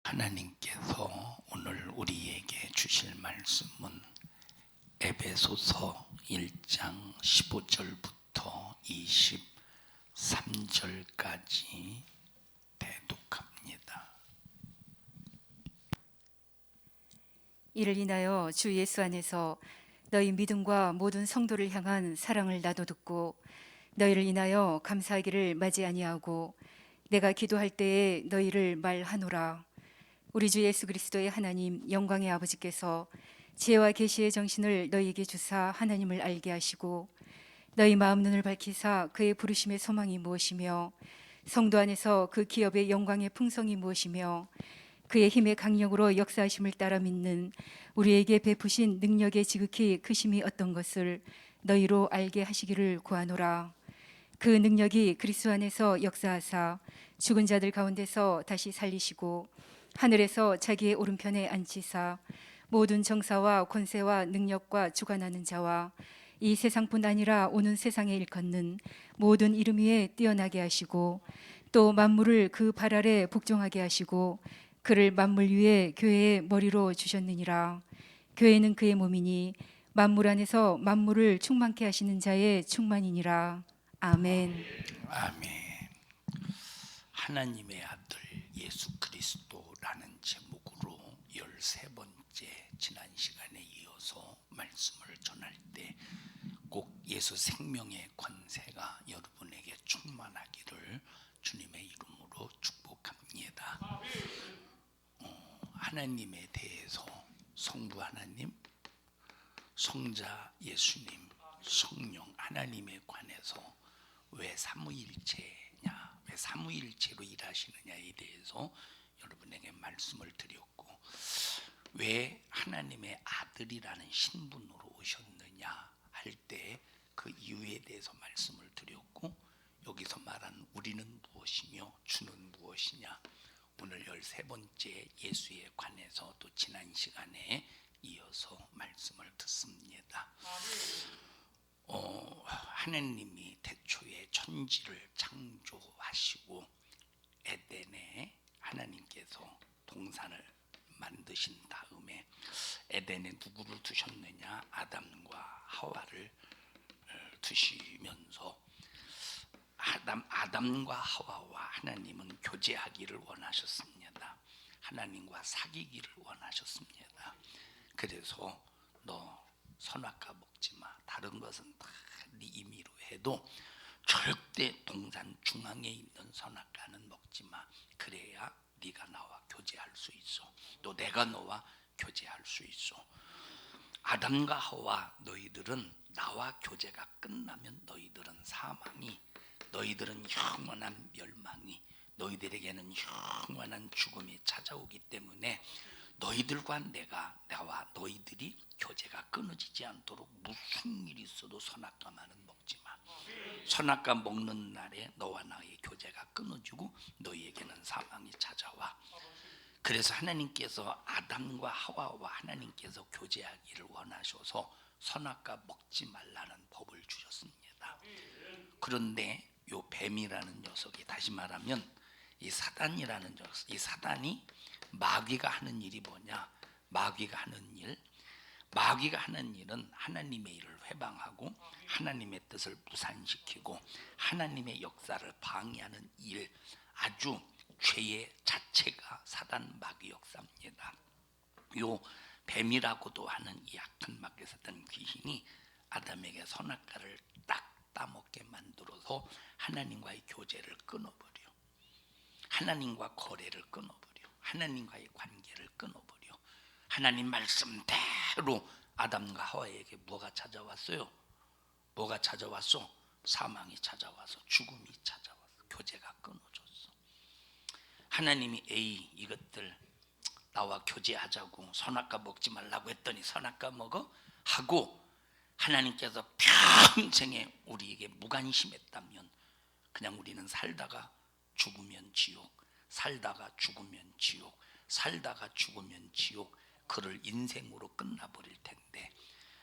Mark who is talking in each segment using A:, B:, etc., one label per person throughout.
A: 하나님께서 오늘 우리에게 주실 말씀은 에베소서 1장 15절부터 23절까지 대독합니다.
B: 이를 인하여 주 예수 안에서 너희 믿음과 모든 성도를 향한 사랑을 나도 듣고 너희를 인하여 감사하기를 마지 아니하고 내가 기도할 때에 너희를 말하노라. 우리 주 예수 그리스도의 하나님 영광의 아버지께서 지혜와 계시의 정신을 너희에게 주사 하나님을 알게 하시고 너희 마음 눈을 밝히사 그의 부르심의 소망이 무엇이며 성도 안에서 그 기업의 영광의 풍성이 무엇이며 그의 힘의 강력으로 역사하심을 따라 믿는 우리에게 베푸신 능력의 지극히 크심이 어떤 것을 너희로 알게 하시기를 구하노라. 그 능력이 그리스도 안에서 역사하사 죽은 자들 가운데서 다시 살리시고 하늘에서 자기의 오른편에 앉히사 모든 정사와 권세와 능력과 주관하는 자와 이 세상뿐 아니라 오는 세상에 일컫는 모든 이름 위에 뛰어나게 하시고 또 만물을 그 발 아래 복종하게 하시고 그를 만물 위에 교회의 머리로 주셨느니라. 교회는 그의 몸이니 만물 안에서 만물을 충만케 하시는 자의 충만이니라. 아멘.
A: 아멘. 하나님의 아들 예수 그리스도라는 제목으로 13번째 지난 시간에 이어서 말씀을 전할 때 꼭 예수 생명의 권세가 여러분에게 충만하기를 주님의 이름으로 축복합니다. 하나님에 대해서 성부 하나님, 성자 예수님, 성령 하나님에 관해서 왜 삼위일체냐, 왜 삼위일체로 일하시느냐에 대해서 여러분에게 말씀을 드렸고, 왜 하나님의 아들이라는 신분으로 오셨느냐 할 때 그 이유에 대해서 말씀을 드렸고, 여기서 말하는 우리는 무엇이며 주는 무엇이냐, 오늘 13번째 예수에 관해서 또 지난 시간에 이어서 말씀을 듣습니다. 하나님이 태초에 천지를 창조하시고 에덴에 하나님께서 동산을 만드신 다음에 에덴에 누구를 두셨느냐, 아담과 하와를 두시면서 아담과 하와와 하나님은 교제하기를 원하셨습니다. 하나님과 사귀기를 원하셨습니다. 그래서 너 선악과 먹지 마. 다른 것은 다 네 임의로 해도 절대 동산 중앙에 있는 선악과는 먹지 마. 그래야 네가 나와 교제할 수 있어. 또 내가 너와 교제할 수 있어. 아담과 하와, 너희들은 나와 교제가 끝나면 너희들은 사망이, 너희들은 영원한 멸망이, 너희들에게는 영원한 죽음이 찾아오기 때문에 너희들과 나와 너희들이 교제가 끊어지지 않도록 무슨 일이 있어도 선악과만은 먹지 마. 선악과 먹는 날에 너와 나의 교제가 끊어지고 너희에게는 사망이 찾아와. 그래서 하나님께서 아담과 하와와 하나님께서 교제하기를 원하셔서 선악과 먹지 말라는 법을 주셨습니다. 그런데 이 뱀이라는 녀석이, 다시 말하면 이 사단이라는 녀석, 이 사단이 마귀가 하는 일이 뭐냐? 마귀가 하는 일은 하나님의 일을 회방하고 하나님의 뜻을 무산시키고 하나님의 역사를 방해하는 일, 아주 죄의 자체가 사단 마귀 역사입니다. 요 뱀이라고도 하는 이 악한 마귀 사단 귀신이 아담에게 선악과를 딱 따먹게 만들어서 하나님과의 교제를 끊어버려. 하나님과 거래를 끊어버려. 하나님과의 관계를 끊어버려. 하나님 말씀대로 아담과 하와에게 뭐가 찾아왔어요? 뭐가 찾아왔어? 사망이 찾아와서, 죽음이 찾아와서 교제가 끊어졌어. 하나님이 에이, 이것들 나와 교제하자고 선악과 먹지 말라고 했더니 선악과 먹어? 하고 하나님께서 평생에 우리에게 무관심했다면 그냥 우리는 살다가 죽으면 지옥, 살다가 죽으면 지옥, 살다가 죽으면 지옥, 그를 인생으로 끝나버릴 텐데,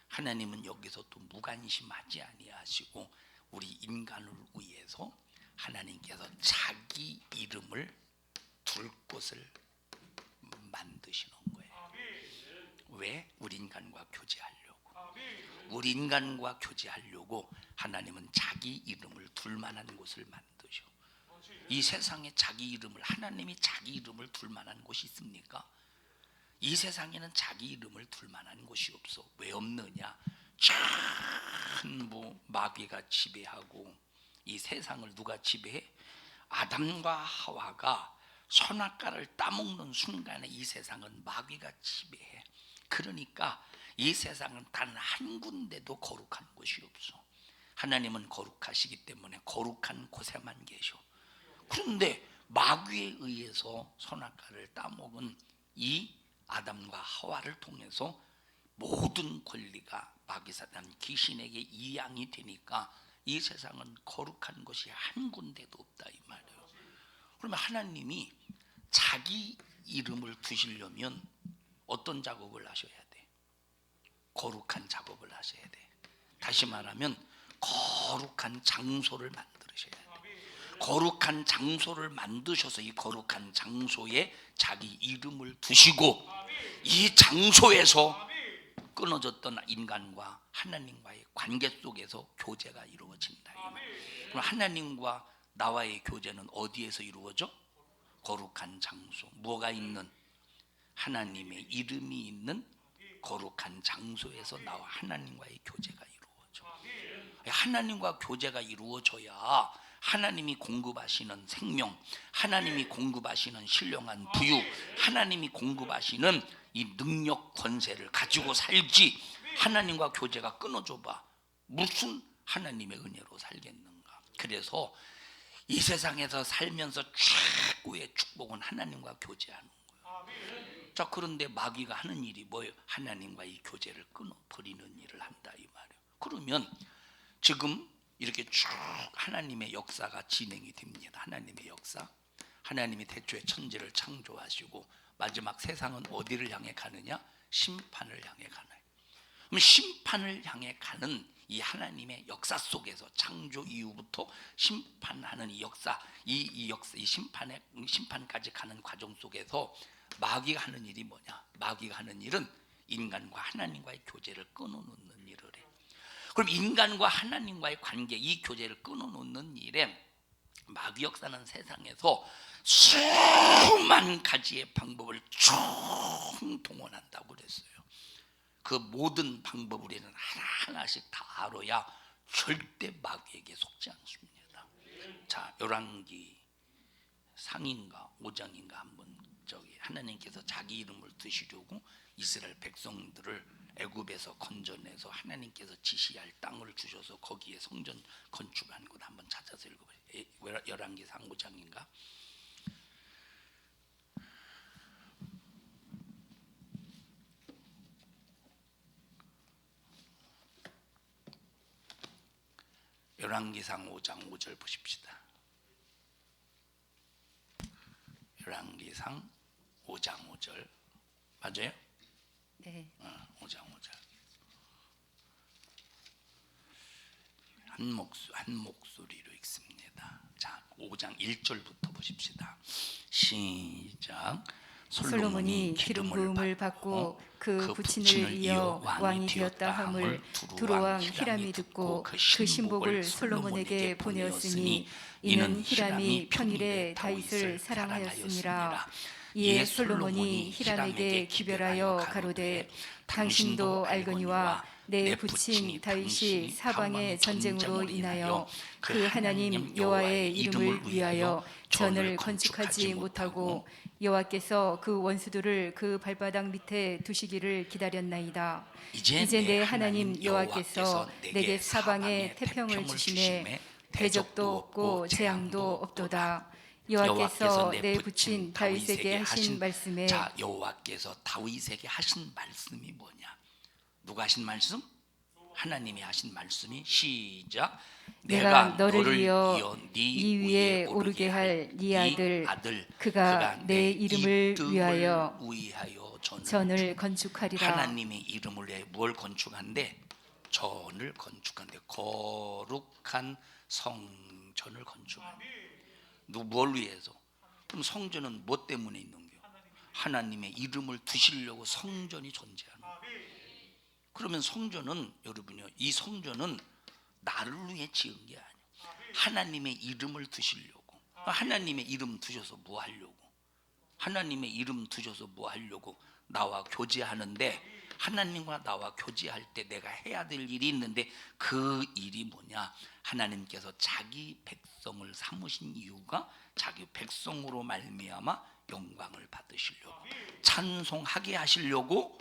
A: 하나님은 여기서 또 무관심하지 아니하시고 우리 인간을 위해서 하나님께서 자기 이름을 둘 곳을 왜? 우리 인간과 교제하려고. 우리 인간과 교제하려고 하나님은 자기 이름을 둘 만한 곳을 만드셔. 이 세상에 자기 이름을, 하나님이 자기 이름을 둘 만한 곳이 있습니까? 이 세상에는 자기 이름을 둘 만한 곳이 없어. 왜 없느냐? 전부 마귀가 지배하고, 이 세상을 누가 지배해? 아담과 하와가 선악과를 따먹는 순간에 이 세상은 마귀가 지배해. 그러니까 이 세상은 단 한 군데도 거룩한 곳이 없어. 하나님은 거룩하시기 때문에 거룩한 곳에만 계셔. 그런데 마귀에 의해서 선악과를 따먹은 이 아담과 하와를 통해서 모든 권리가 마귀사단 귀신에게 이양이 되니까 이 세상은 거룩한 것이 한 군데도 없다 이 말이에요. 그러면 하나님이 자기 이름을 두시려면 어떤 작업을 하셔야 돼? 거룩한 작업을 하셔야 돼. 다시 말하면 거룩한 장소를 만드셔야 돼. 거룩한 장소를 만드셔서 이 거룩한 장소에 자기 이름을 두시고, 이 장소에서 끊어졌던 인간과 하나님과의 관계 속에서 교제가 이루어진다. 그럼 하나님과 나와의 교제는 어디에서 이루어져? 거룩한 장소. 뭐가 있는? 하나님의 이름이 있는 거룩한 장소에서 나와 하나님과의 교제가 이루어져. 하나님과 교제가 이루어져야 하나님이 공급하시는 생명, 하나님이 공급하시는 신령한 부유, 하나님이 공급하시는 이 능력 권세를 가지고 살지. 하나님과 교제가 끊어져 봐, 무슨 하나님의 은혜로 살겠는가? 그래서 이 세상에서 살면서 최고의 축복은 하나님과 교제하는 거예요. 자, 그런데 마귀가 하는 일이 뭐예요? 하나님과 이 교제를 끊어버리는 일을 한다 이 말이에요. 그러면 지금 이렇게 쭉 하나님의 역사가 진행이 됩니다. 하나님의 역사. 하나님이 태초에 천지를 창조하시고 마지막 세상은 어디를 향해 가느냐? 심판을 향해 가나요? 그럼 심판을 향해 가는 이 하나님의 역사 속에서 창조 이후부터 심판하는 이 역사, 이 심판까지 가는 과정 속에서 마귀가 하는 일이 뭐냐? 마귀가 하는 일은 인간과 하나님과의 교제를 끊어놓는 일을 해. 그럼 인간과 하나님과의 관계, 이 교제를 끊어놓는 일에 마귀 역사는 세상에서 수만 가지의 방법을 총동원한다고 그랬어요. 그 모든 방법을 우리는 하나하나씩 다 알아야 절대 마귀에게 속지 않습니다. 자, 열왕기 상인가 5장인가 한번 하나님께서 자기 이름을 두시려고 이스라엘 백성들을 애굽에서 건져내서 하나님께서 지시할 땅을 주셔서 거기에 성전 건축한 곳 한번 찾아서 읽어보세요. 열왕기상 5장인가? 열왕기상 5장 5절 보십시다. 열왕기상 5장 5절 맞아요?
B: 네.
A: 5장 5절 한 목소리로 읽습니다. 자, 5장 1절부터 보십시다. 시작.
B: 솔로몬이 기름 부음을 받고 그 부친을 이어 왕이 되었다 함을 두로왕 히람이 듣고 그 신복을 솔로몬에게 보내었으니 이는 히람이 평일에 다윗을 사랑하였음이라. 이에 솔로몬이 히람에게 기별하여 가로되 당신도 알거니와 내 부친 다윗이 사방의 전쟁으로 인하여 그 하나님 여호와의 이름을 위하여 전을 건축하지 못하고 여호와께서 그 원수들을 그 발바닥 밑에 두시기를 기다렸나이다. 이제 내 하나님 여호와께서 내게 사방에 태평을 주시매 대적도 없고 재앙도 없도다. 여호와께서 내 부친 다윗에게 하신 말씀에,
A: 자, 여호와께서 다윗에게 하신 말씀이 뭐냐? 누가 하신 말씀? 하나님이 하신 말씀이 시작.
B: 내가 너를 이어 네 위에 오르게 할 네 아들 그가 내 이름을 위하여 전을 건축하리라.
A: 하나님의 이름을 위해 뭘 건축한대? 전을 건축한대. 거룩한 성전을 건축한대. 뭘 위해서? 그럼 성전은 뭐 때문에 있는 거예요? 하나님의 이름을 두시려고 성전이 존재하는 거예요. 그러면 성전은 여러분요, 이 성전은 나를 위해 지은 게 아니에요. 하나님의 이름을 두시려고. 하나님의 이름 두셔서 뭐 하려고? 하나님의 이름 두셔서 뭐 하려고? 나와 교제하는데, 하나님과 나와 교제할 때 내가 해야 될 일이 있는데, 그 일이 뭐냐? 하나님께서 자기 백성을 삼으신 이유가 자기 백성으로 말미암아 영광을 받으시려고, 찬송하게 하시려고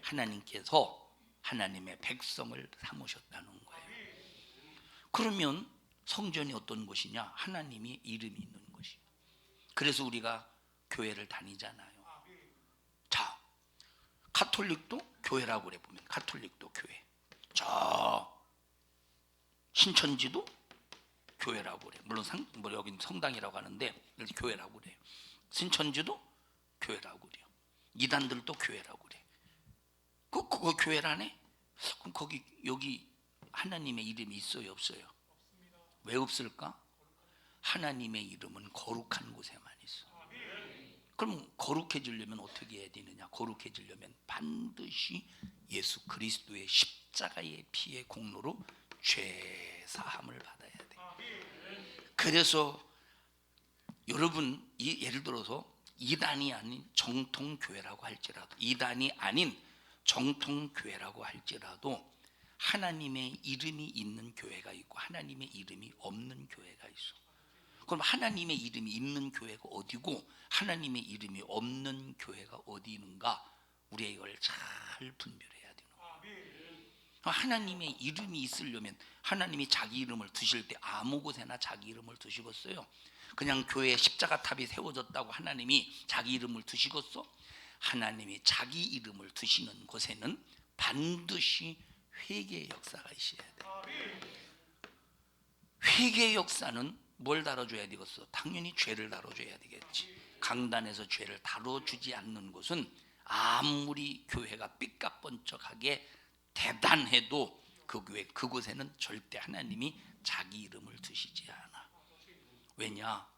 A: 하나님께서 하나님의 백성을 삼으셨다는 거예요. 그러면 성전이 어떤 곳이냐? 하나님의 이름이 있는 곳이에요. 그래서 우리가 교회를 다니잖아요. 자, 가톨릭도 교회라고 그래. 보면 가톨릭도 교회. 저 신천지도 교회라고 그래. 물론 여긴 성당이라고 하는데 교회라고 그래요. 신천지도 교회라고 그래요. 이단들도 교회라고 그래. 그거 교회라네? 그럼 여기 하나님의 이름이 있어요, 없어요? 왜 없을까? 하나님의 이름은 거룩한 곳에만 있어. 그럼 거룩해지려면 어떻게 해야 되느냐? 거룩해지려면 반드시 예수 그리스도의 십자가의 피의 공로로 죄 사함을 받아야 돼. 그래서 여러분, 예를 들어서 이단이 아닌 정통교회라고 할지라도, 이단이 아닌 정통교회라고 할지라도 하나님의 이름이 있는 교회가 있고 하나님의 이름이 없는 교회가 있어. 그럼 하나님의 이름이 있는 교회가 어디고 하나님의 이름이 없는 교회가 어디 있는가? 우리가 이걸 잘 분별해야 되는 거예요. 하나님의 이름이 있으려면 하나님이 자기 이름을 두실 때 아무 곳에나 자기 이름을 두시겠어요? 그냥 교회에 십자가 탑이 세워졌다고 하나님이 자기 이름을 두시겠어? 하나님이 자기 이름을 두시는 곳에는 반드시 회개의 역사가 있어야 돼. 회개의 역사는 뭘 다뤄줘야 되겠어? 당연히 죄를 다뤄줘야 되겠지. 강단에서 죄를 다뤄주지 않는 곳은 아무리 교회가 삐까뻔쩍하게 대단해도 그곳에는 절대 하나님이 자기 이름을 두시지 않아. 왜냐?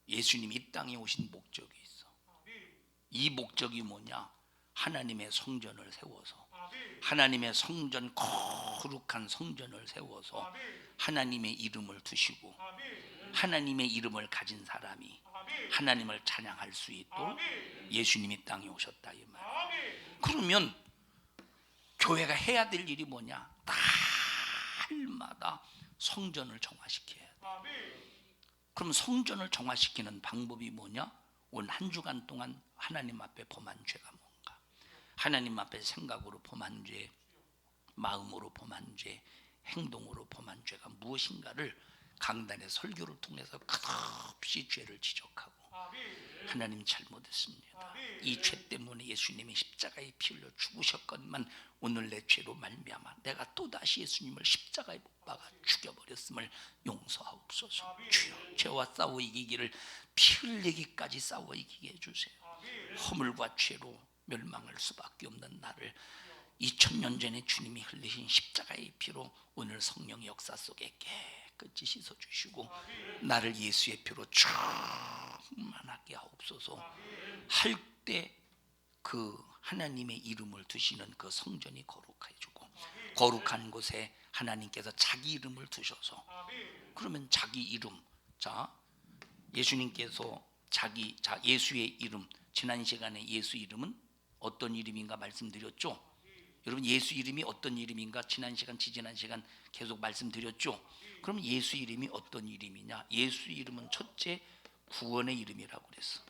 A: 예수님이 이 땅에 오신 목적이 있어. 이 목적이 뭐냐? 하나님의 성전을 세워서, 하나님의 성전, 거룩한 성전을 세워서 하나님의 이름을 두시고 하나님의 이름을 가진 사람이 하나님을 찬양할 수 있도록 예수님이 땅에 오셨다 이 말이에요. 그러면 교회가 해야 될 일이 뭐냐? 날마다 성전을 정화시켜야 돼. 그럼 성전을 정화시키는 방법이 뭐냐? 온 한 주간 동안 하나님 앞에 범한 죄가 뭔가? 하나님 앞에 생각으로 범한 죄, 마음으로 범한 죄, 행동으로 범한 죄가 무엇인가를 강단의 설교를 통해서 끝없이 죄를 지적하고, 하나님 잘못했습니다. 이 죄 때문에 예수님이 십자가에 피 흘려 죽으셨건만 오늘 내 죄로 말미암아 내가 또다시 예수님을 십자가에 못 박아 죽여버렸음을 용서하옵소서. 주여, 죄와 싸워 이기기를 피 흘리기까지 싸워 이기게 해주세요. 허물과 죄로 멸망할 수밖에 없는 나를 2000년 전에 주님이 흘리신 십자가의 피로 오늘 성령의 역사 속에 깨끗이 씻어주시고 나를 예수의 피로 충만하게 하옵소서. 할 때 그 하나님의 이름을 두시는 그 성전이 거룩해지고, 거룩한 곳에 하나님께서 자기 이름을 두셔서, 그러면 자기 이름, 자 예수님께서 예수의 이름, 지난 시간에 예수 이름은 어떤 이름인가 말씀드렸죠. 여러분, 예수 이름이 어떤 이름인가 지난 시간 계속 말씀드렸죠. 그럼 예수 이름이 어떤 이름이냐? 예수 이름은 첫째 구원의 이름이라고 그랬어.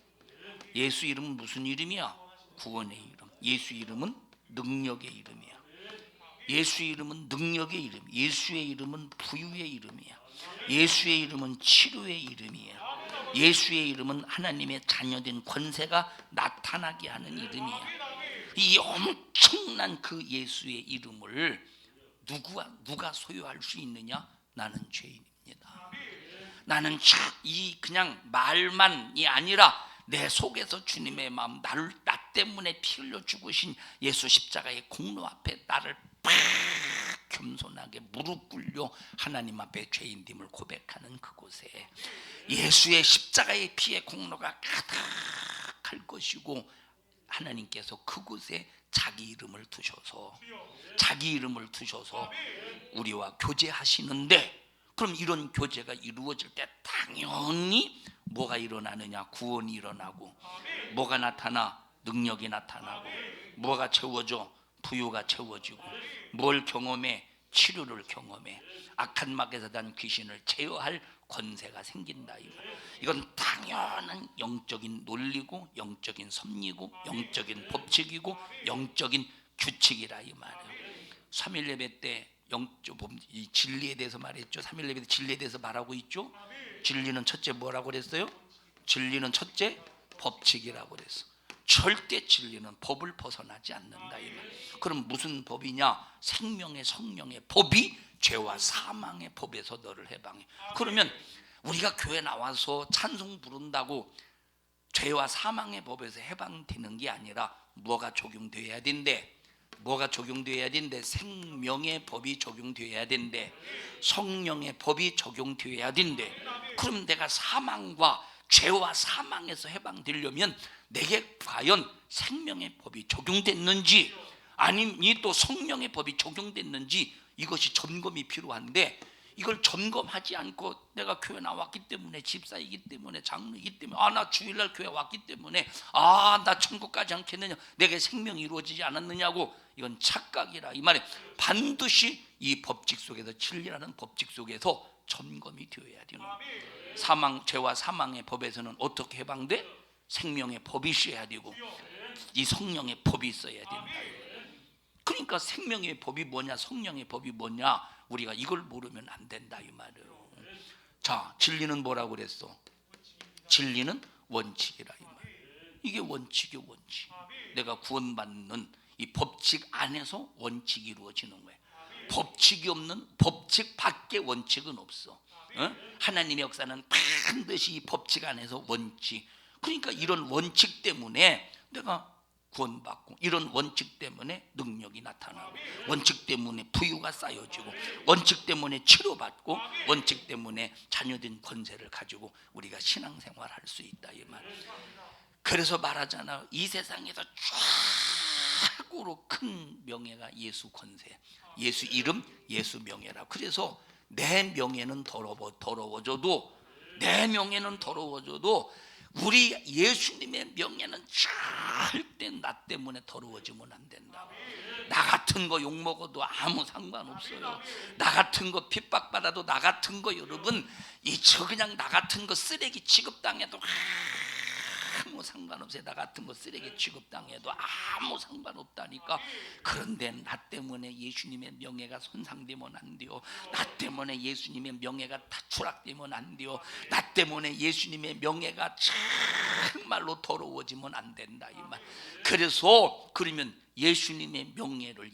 A: 예수 이름은 무슨 이름이야? 구원의 이름. 예수 이름은 능력의 이름이야. 예수 이름은 능력의 이름. 예수의 이름은 부유의 이름이야. 예수의 이름은 치료의 이름이야. 예수의 이름은 하나님의 자녀된 권세가 나타나게 하는 이름이야. 이 엄청난 그 예수의 이름을 누가 소유할 수 있느냐? 나는 죄인입니다. 나는 이 그냥 말만이 아니라 내 속에서 주님의 마음, 나 때문에 피 흘려 죽으신 예수 십자가의 공로 앞에 나를 팍 겸손하게 무릎 꿇려 하나님 앞에 죄인됨을 고백하는 그곳에 예수의 십자가의 피의 공로가 가득할 것이고, 하나님께서 그곳에 자기 이름을 두셔서 우리와 교제하시는데, 그럼 이런 교제가 이루어질 때 당연히 뭐가 일어나느냐? 구원이 일어나고, 뭐가 나타나? 능력이 나타나고, 뭐가 채워져? 부유가 채워지고, 뭘 경험해? 치료를 경험해. 악한 막에서 난 귀신을 제어할 권세가 생긴다. 이건 당연한 영적인 논리고, 영적인 섭리고, 영적인 법칙이고, 영적인 규칙이라 이 말이에요. 3일 예배 때 이 진리에 대해서 말했죠. 3일 예배 때 진리에 대해서 말하고 있죠. 진리는 첫째 뭐라고 그랬어요? 진리는 첫째 법칙이라고 그랬어. 절대 진리는 법을 벗어나지 않는다 이 말. 그럼 무슨 법이냐? 생명의 성령의 법이 죄와 사망의 법에서 너를 해방해. 그러면 우리가 교회 나와서 찬송 부른다고 죄와 사망의 법에서 해방되는 게 아니라 뭐가 적용돼야 된대? 뭐가 적용돼야 된대? 생명의 법이 적용돼야 된대. 성령의 법이 적용돼야 된대. 그럼 내가 사망과 죄와 사망에서 해방되려면 내게 과연 생명의 법이 적용됐는지, 아니면 또 성령의 법이 적용됐는지, 이것이 점검이 필요한데, 이걸 점검하지 않고 내가 교회 나왔기 때문에, 집사이기 때문에, 장로이기 때문에, 나 주일날 교회 왔기 때문에 나 천국 가지 않겠느냐, 내게 생명이 이루어지지 않았느냐고, 이건 착각이라 이 말에. 반드시 이 법칙 속에서, 진리라는 법칙 속에서 점검이 되어야 되는 거예요. 사망, 죄와 사망의 법에서는 어떻게 해방돼? 생명의 법이 있어야 되고, 이 성령의 법이 있어야 된다. 그러니까 생명의 법이 뭐냐, 성령의 법이 뭐냐, 우리가 이걸 모르면 안 된다 이 말이에요. 자, 진리는 뭐라고 그랬어? 진리는 원칙이라 이 말. 이게 원칙이요, 원칙. 내가 구원받는 이 법칙 안에서 원칙이 이루어지는 거예요. 법칙이 없는, 법칙 밖에 원칙은 없어. 하나님의 역사는 반드시 이 법칙 안에서 원칙. 그러니까 이런 원칙 때문에 내가 구원받고, 이런 원칙 때문에 능력이 나타나고, 원칙 때문에 부유가 쌓여지고, 원칙 때문에 치료받고, 원칙 때문에 자녀된 권세를 가지고 우리가 신앙생활할 수 있다 이 말. 그래서 말하잖아, 이 세상에서 최고로 큰 명예가 예수 권세, 예수 이름, 예수 명예라. 그래서 내 명예는 더러워져도, 내 명예는 더러워져도 우리 예수님의 명예는 절대 나 때문에 더러워지면 안 된다. 나 같은 거 욕먹어도 아무 상관없어요. 나 같은 거 핍박받아도, 나 같은 거 여러분 그냥 나 같은 거 쓰레기 취급당해도 아무 상관없어요. 나 같은 거 쓰레기 취급당해도 아무 상관없다니까. 그런데 나 때문에 예수님의 명예가 손상되면 안 돼요. 나 때문에 예수님의 명예가 다 추락되면 안 돼요. 나 때문에 예수님의 명예가 정말로 더러워지면 안 된다 이 말. 그래서 그러면 예수님의 명예를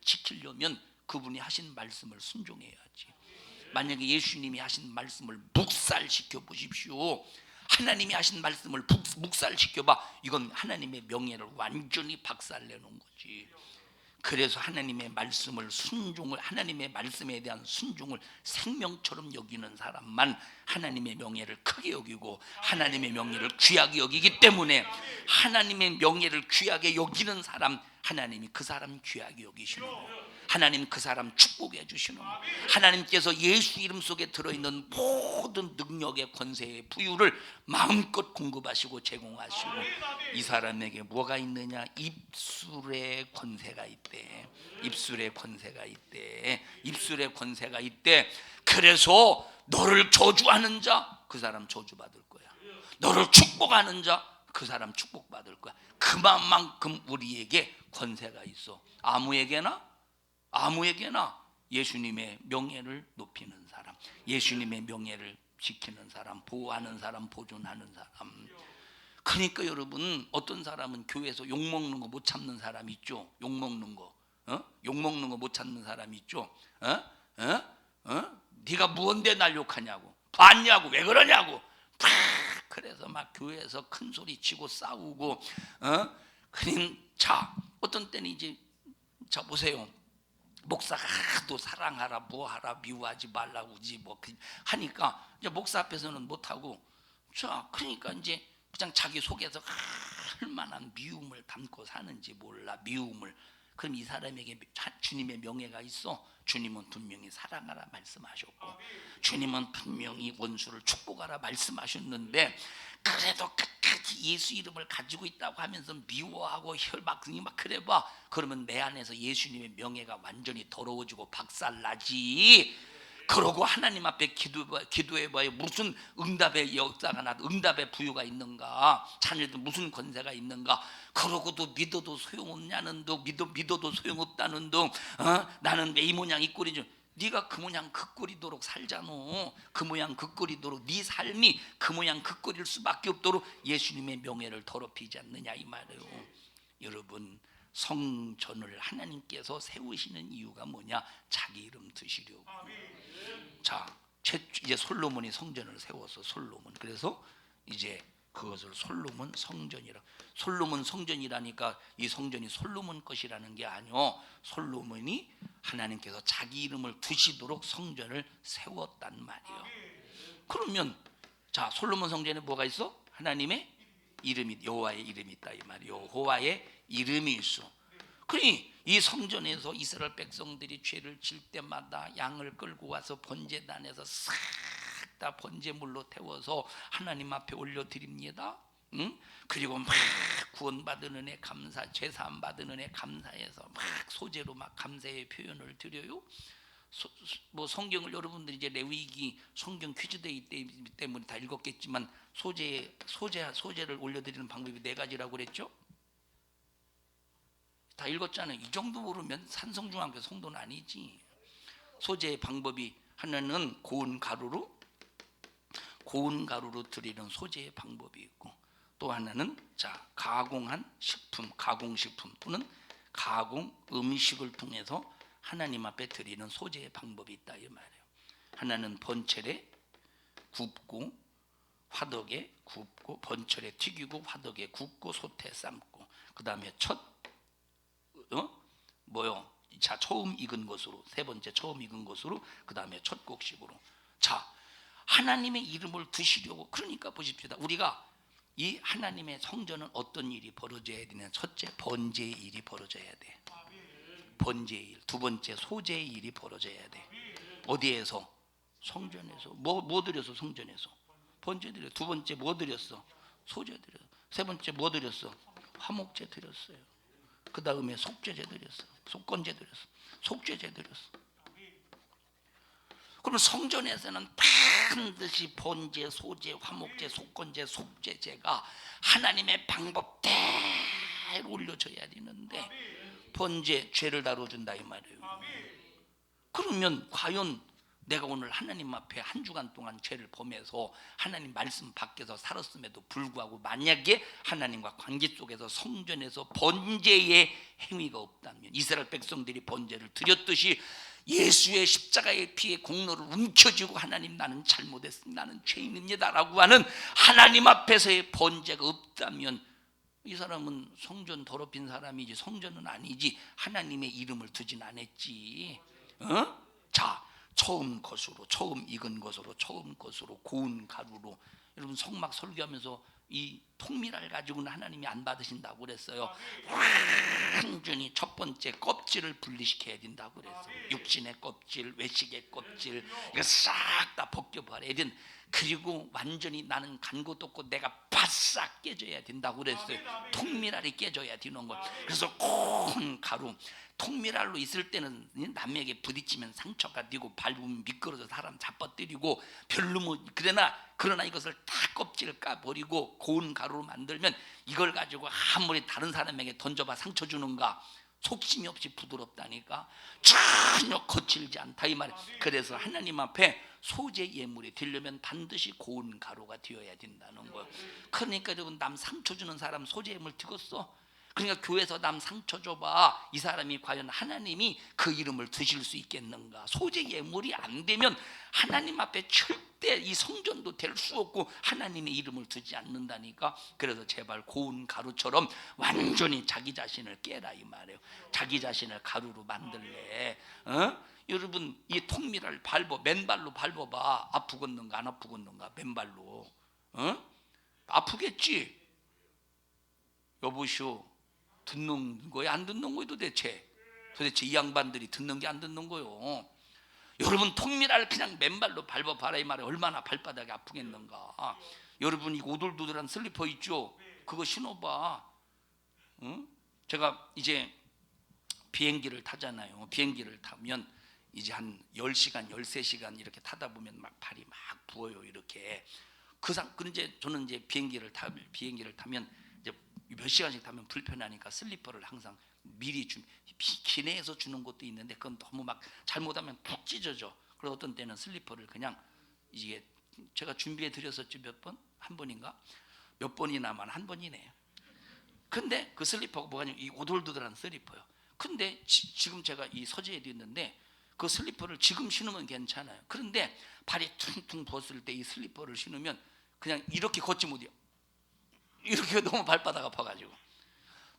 A: 지키려면 그분이 하신 말씀을 순종해야지. 만약에 예수님이 하신 말씀을 묵살시켜 보십시오. 하나님이 하신 말씀을 묵살시켜봐. 이건 하나님의 명예를 완전히 박살내는 거지. 그래서 하나님의 말씀을 순종을, 하나님의 말씀에 대한 순종을 생명처럼 여기는 사람만 하나님의 명예를 크게 여기고, 하나님의 명예를 귀하게 여기기 때문에, 하나님의 명예를 귀하게 여기는 사람, 하나님이 그 사람 귀하게 여기시는 거예요. 하나님 그 사람 축복해 주시는 거예요. 하나님께서 예수 이름 속에 들어있는 모든 능력의 권세의 부유를 마음껏 공급하시고 제공하시고, 이 사람에게 뭐가 있느냐? 입술의 권세가 있대. 입술의 권세가 있대. 입술의 권세가 있대. 그래서 너를 저주하는 자, 그 사람 저주받을 거야. 너를 축복하는 자, 그 사람 축복받을 거야. 그만큼 우리에게 권세가 있어. 아무에게나 예수님의 명예를 높이는 사람, 예수님의 명예를 지키는 사람, 보호하는 사람, 보존하는 사람. 그러니까 여러분, 어떤 사람은 교회에서 욕먹는 거 못 참는 사람 있죠. 욕먹는 거 못 참는 사람 있죠. 네가 무언데 날 욕하냐고, 봤냐고, 왜 그러냐고. 그래서 막 교회에서 큰 소리 치고 싸우고. 자, 어떤 때는 이제, 자 보세요, 목사가 하도 사랑하라, 뭐하라, 미워하지 말라고 하니까 이제 목사 앞에서는 못하고, 자 그러니까 이제 그냥 자기 속에서 얼마나 미움을 담고 사는지 몰라. 미움을. 그럼 이 사람에게 주님의 명예가 있어? 주님은 분명히 사랑하라 말씀하셨고, 주님은 분명히 원수를 축복하라 말씀하셨는데, 그래도 끝까지 예수 이름을 가지고 있다고 하면서 미워하고 혈박증이 막 그래봐. 그러면 내 안에서 예수님의 명예가 완전히 더러워지고 박살나지. 그러고 하나님 앞에 기도해봐요. 무슨 응답의 역사가 나, 응답의 부유가 있는가? 자녀들 무슨 권세가 있는가? 그러고도 믿어도 소용없냐는 둥, 믿어도 소용없다는 둥. 나는 왜 이 모양 이 꼴이지? 네가 그 모양 그 꼴이도록 살잖아. 그 모양 그 꼴이도록 네 삶이 그 모양 그 꼴일 수밖에 없도록 예수님의 명예를 더럽히지 않느냐 이 말이에요. 여러분, 성전을 하나님께서 세우시는 이유가 뭐냐? 자기 이름 드시려고. 자, 이제 솔로몬이 성전을 세워서 솔로몬. 그래서 이제 그것을 솔로몬 성전이라. 솔로몬 성전이라니까 이 성전이 솔로몬 것이라는 게 아니요. 솔로몬이 하나님께서 자기 이름을 두시도록 성전을 세웠단 말이에요. 그러면 자, 솔로몬 성전에 뭐가 있어? 하나님의 이름이, 여호와의 이름이 있다 이 말이에요. 여호와의 이름이 있어. 그러니 이 성전에서 이스라엘 백성들이 죄를 질 때마다 양을 끌고 와서 번제단에서 싹 다 번제물로 태워서 하나님 앞에 올려드립니다. 그리고 막 구원받은 은혜 감사, 죄사함 받은 은혜 감사해서 막 소제로 막 감사의 표현을 드려요. 뭐 성경을 여러분들이 이제 레위기 성경 퀴즈데이 때문에 다 읽었겠지만 소제를 올려드리는 방법이 4가지라고 그랬죠. 다 읽었잖아요. 이 정도 모르면 산성중앙교 성도는 아니지. 소제의 방법이 하나는 고운 가루로 드리는 소제의 방법이 있고, 또 하나는 자 가공한 식품, 가공식품 또는 가공 음식을 통해서 하나님 앞에 드리는 소제의 방법이 있다 이 말이에요. 하나는 번철에 굽고 화덕에 굽고, 번철에 튀기고 화덕에 굽고 솥에 삶고, 그 다음에 자 처음 익은 것으로, 3번째 처음 익은 것으로, 그 다음에 첫 곡식으로. 자, 하나님의 이름을 두시려고. 그러니까 보십시다. 우리가 이 하나님의 성전은 어떤 일이 벌어져야 되냐? 첫째, 번제의 일이 벌어져야 돼. 번제의 일. 2번째, 소제의 일이 벌어져야 돼. 어디에서? 성전에서. 뭐 드렸어? 성전에서 번제 드렸어. 2번째 뭐 드렸어? 소제 드렸어. 3번째 뭐 드렸어? 화목제 드렸어요. 그 다음에 속죄제 드렸어. 속건제 드렸어. 속죄제 드렸어. 그럼 성전에서는 반드시 번제, 소제, 화목제, 속건제, 속죄제가 하나님의 방법대로 올려져야 되는데, 번제, 죄를 다뤄준다 이 말이에요. 그러면 과연 내가 오늘 하나님 앞에 한 주간 동안 죄를 범해서 하나님 말씀 밖에서 살았음에도 불구하고 만약에 하나님과 관계 속에서 성전에서 번제의 행위가 없다면, 이스라엘 백성들이 번제를 드렸듯이 예수의 십자가의 피의 공로를 움켜쥐고 하나님 나는 잘못했습니다, 나는 죄인입니다 라고 하는 하나님 앞에서의 번제가 없다면 이 사람은 성전 더럽힌 사람이지 성전은 아니지, 하나님의 이름을 두진 않았지. 자, 처음 것으로, 처음 익은 것으로, 처음 것으로, 고운 가루로. 여러분 성막 설교하면서 이 통밀알 가지고는 하나님이 안 받으신다고 그랬어요. 완전히 첫 번째 껍질을 분리시켜야 된다고 그랬어요. 육신의 껍질, 외식의 껍질, 이거 싹 다 벗겨버려야 된. 그리고 완전히 나는 간 것도 없고 내가 바싹 깨져야 된다고 그랬어요. 통밀알이 깨져야 되는 거. 그래서 고운 가루, 통밀알로 있을 때는 남에게 부딪히면 상처가 되고 밟으면 미끄러져 사람 잡아뜨리고 별로 뭐 그러나 이것을 다 껍질을 까버리고 고운 가루로 만들면 이걸 가지고 아무리 다른 사람에게 던져봐 상처 주는가? 속심이 없이 부드럽다니까. 전혀 거칠지 않다 이 말이에요. 그래서 하나님 앞에 소재 예물이 되려면 반드시 고운 가루가 되어야 된다는 거예요. 그러니까 여러분 남 상처 주는 사람 소재 예물 드렸어. 그러니까 교회에서 남 상처 줘봐. 이 사람이 과연 하나님이 그 이름을 드실 수 있겠는가? 소재 예물이 안 되면 하나님 앞에 절대 이 성전도 될 수 없고 하나님의 이름을 두지 않는다니까. 그래서 제발 고운 가루처럼 완전히 자기 자신을 깨라 이 말이에요. 자기 자신을 가루로 만들래. 여러분 이 통밀을 맨발로 밟아봐. 아프겠는가 안 아프겠는가? 맨발로 아프겠지. 여보시오, 듣는 거야 안 듣는 거야 도대체 이 양반들이 듣는 게 안 듣는 거요. 여러분 통밀화를 그냥 맨발로 밟아봐라 이 말에 얼마나 발바닥이 아프겠는가. 여러분 이 오돌도돌한 슬리퍼 있죠? 그거 신어봐. 응? 제가 이제 비행기를 타잖아요. 비행기를 타면 이제 한 10시간 13시간 이렇게 타다 보면 막 발이 막 부어요 이렇게. 그런데 저는 이제 비행기를 타면 이제 몇 시간씩 타면 불편하니까 슬리퍼를 항상 미리 기내에서 주는 것도 있는데 그건 너무 막 잘못하면 푹 찢어져. 그래서 어떤 때는 슬리퍼를 그냥 이게 제가 준비해 드렸었지 몇 번? 한 번인가? 몇 번이나만 한 번이네요. 근데 그 슬리퍼가 뭐냐면 이 오돌도돌한 슬리퍼요. 근데 지금 제가 이 서재에도 있는데 그 슬리퍼를 지금 신으면 괜찮아요. 그런데 발이 퉁퉁 부었을 때 이 슬리퍼를 신으면 그냥 이렇게 걷지 못해요. 이렇게 너무 발바닥 아파가지고.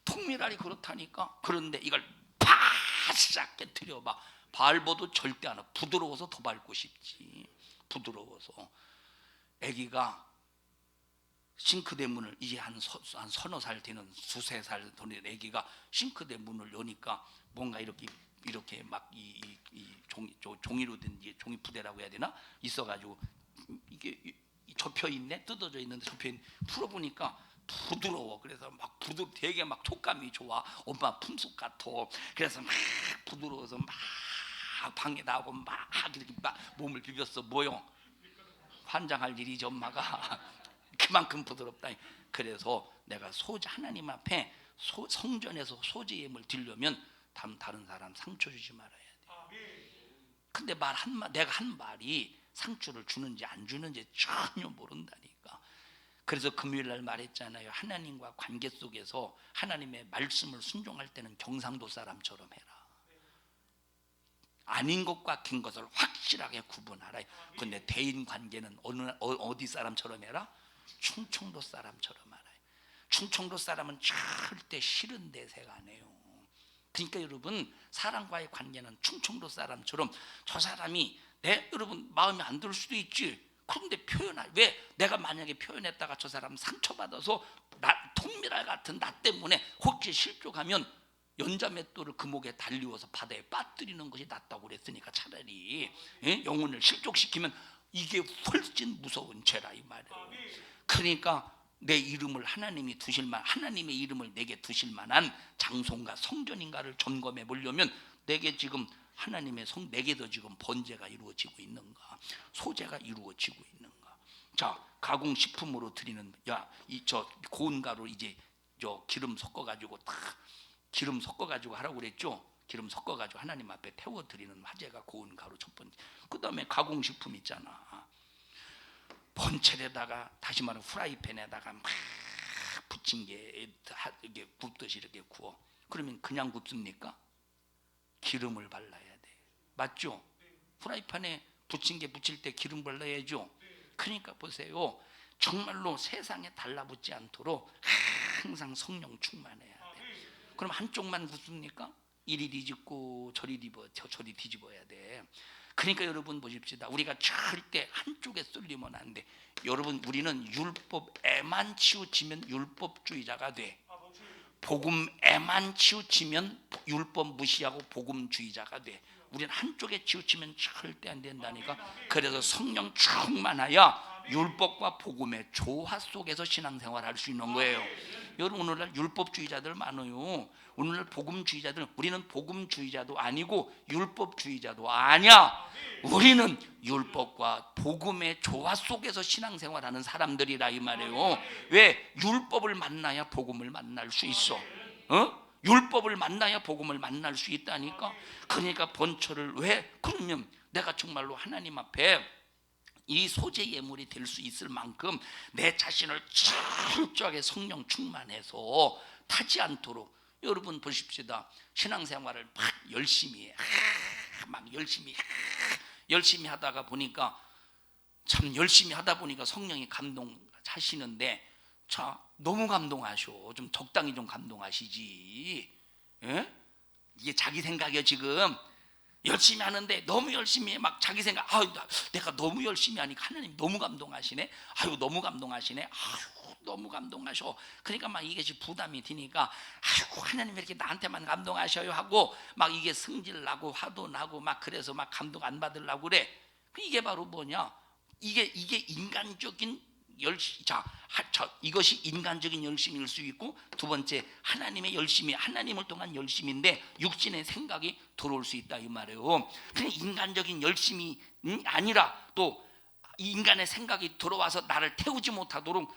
A: 통밀알이 그렇다니까. 그런데 이걸 바싹 깨트려봐. 밟아도 절대 안 와. 부드러워서 더 밟고 싶지. 부드러워서. 아기가 싱크대 문을 이제 한 서너 살 되는 두세 살 되는 아기가 싱크대 문을 여니까 뭔가 이렇게 막 종이로 된 종이 부대라고 해야 되나 있어가지고 이게 접혀 있네. 뜯어져 있는데 접혀 있는 풀어보니까 부드러워. 그래서 막 되게 막 촉감이 좋아. 엄마 품속 같아. 그래서 막 부드러워서 막 방에 나오고 막 이렇게 막 몸을 비볐어. 뭐요? 환장할 일이지 엄마가. 그만큼 부드럽다. 그래서 내가 하나님 앞에 성전에서 소재 예물 드리려면 다른 사람 상처 주지 말아야 돼. 근데 내가 한 말이 상처를 주는지 안 주는지 전혀 모른다니까. 그래서 금요일 날 말했잖아요. 하나님과 관계 속에서 하나님의 말씀을 순종할 때는 경상도 사람처럼 해라. 아닌 것과 같은 것을 확실하게 구분하라. 근데 대인 관계는 어디 사람처럼 해라? 충청도 사람처럼 알아요. 충청도 사람은 절대 싫은 대색 안 해요. 그러니까 여러분 사람과의 관계는 충청도 사람처럼 저 사람이 여러분 마음에 안 들 수도 있지. 그런데 왜 내가 만약에 표현했다가 저 사람 상처받아서 통밀알 같은 나 때문에 혹시 실족하면 연자맷돌을 그 목에 달리워서 바다에 빠뜨리는 것이 낫다고 그랬으니까 차라리 영혼을 실족시키면 이게 훨씬 무서운 죄라 이 말이에요. 그러니까 내 이름을 하나님의 이름을 내게 두실 만한 장소인가 성전인가를 점검해 보려면 내게 지금 내게도 지금 번제가 이루어지고 있는가, 소제가 이루어지고 있는가. 자, 가공식품으로 드리는 저 고운 가루 이제 기름 섞어가지고 하라고 그랬죠. 기름 섞어가지고 하나님 앞에 태워드리는 화제가 고운 가루 첫 번째. 그 다음에 가공식품 있잖아. 번철에다가 다시 말하면 후라이팬에다가 막 부친 게 이게 굽듯이 이렇게 구워. 그러면 그냥 굽습니까? 기름을 발라야 돼. 맞죠? 후라이팬에 부칠 때 기름 발라야죠. 그러니까 보세요. 정말로 세상에 달라붙지 않도록 항상 성령 충만해야 돼. 그럼 한쪽만 굽습니까? 이리 뒤집고 저리 뒤집어야 돼. 그러니까 여러분 보십시다. 우리가 절대 한쪽에 쏠리면 안 돼. 여러분 우리는 율법에만 치우치면 율법주의자가 돼. 복음에만 치우치면 율법 무시하고 복음주의자가 돼. 우리는 한쪽에 치우치면 절대 안 된다니까. 그래서 성령 충만하여 율법과 복음의 조화 속에서 신앙생활할 수 있는 거예요. 여러분 오늘날 율법주의자들 많아요. 오늘날 복음주의자들, 우리는 복음주의자도 아니고 율법주의자도 아니야. 우리는 율법과 복음의 조화 속에서 신앙생활하는 사람들이라 이 말이에요. 왜? 율법을 만나야 복음을 만날 수 있어. 율법을 만나야 복음을 만날 수 있다니까. 그러니까 번철을 왜? 그러면 내가 정말로 하나님 앞에 이 소재 예물이 될 수 있을 만큼 내 자신을 철저하게 성령 충만해서 타지 않도록. 여러분 보십시다. 신앙생활을 막 열심히 해. 막 열심히 하다가 보니까 참 열심히 하다 보니까 성령이 감동하시는데 자 너무 감동하셔. 좀 적당히 좀 감동하시지. 예? 이게 자기 생각이야 지금. 열심히 하는데 너무 열심히 해. 막 자기 생각 내가 너무 열심히 하니까 하나님 너무 감동하시네. 너무 감동하시네. 너무 감동하셔. 그러니까 막 이것이 부담이 되니까 아이고 하나님 왜 이렇게 나한테만 감동하셔요 하고 막 이게 승질 나고 화도 나고 막 그래서 막 감동 안 받으려고 그래. 이게 바로 뭐냐? 이게 인간적인 열심. 이것이 인간적인 열심일 수 있고, 두 번째 하나님의 열심이 하나님을 통한 열심인데 육신의 생각이 들어올 수 있다 이 말이에요. 그냥 인간적인 열심이 아니라 또 인간의 생각이 들어와서 나를 태우지 못하도록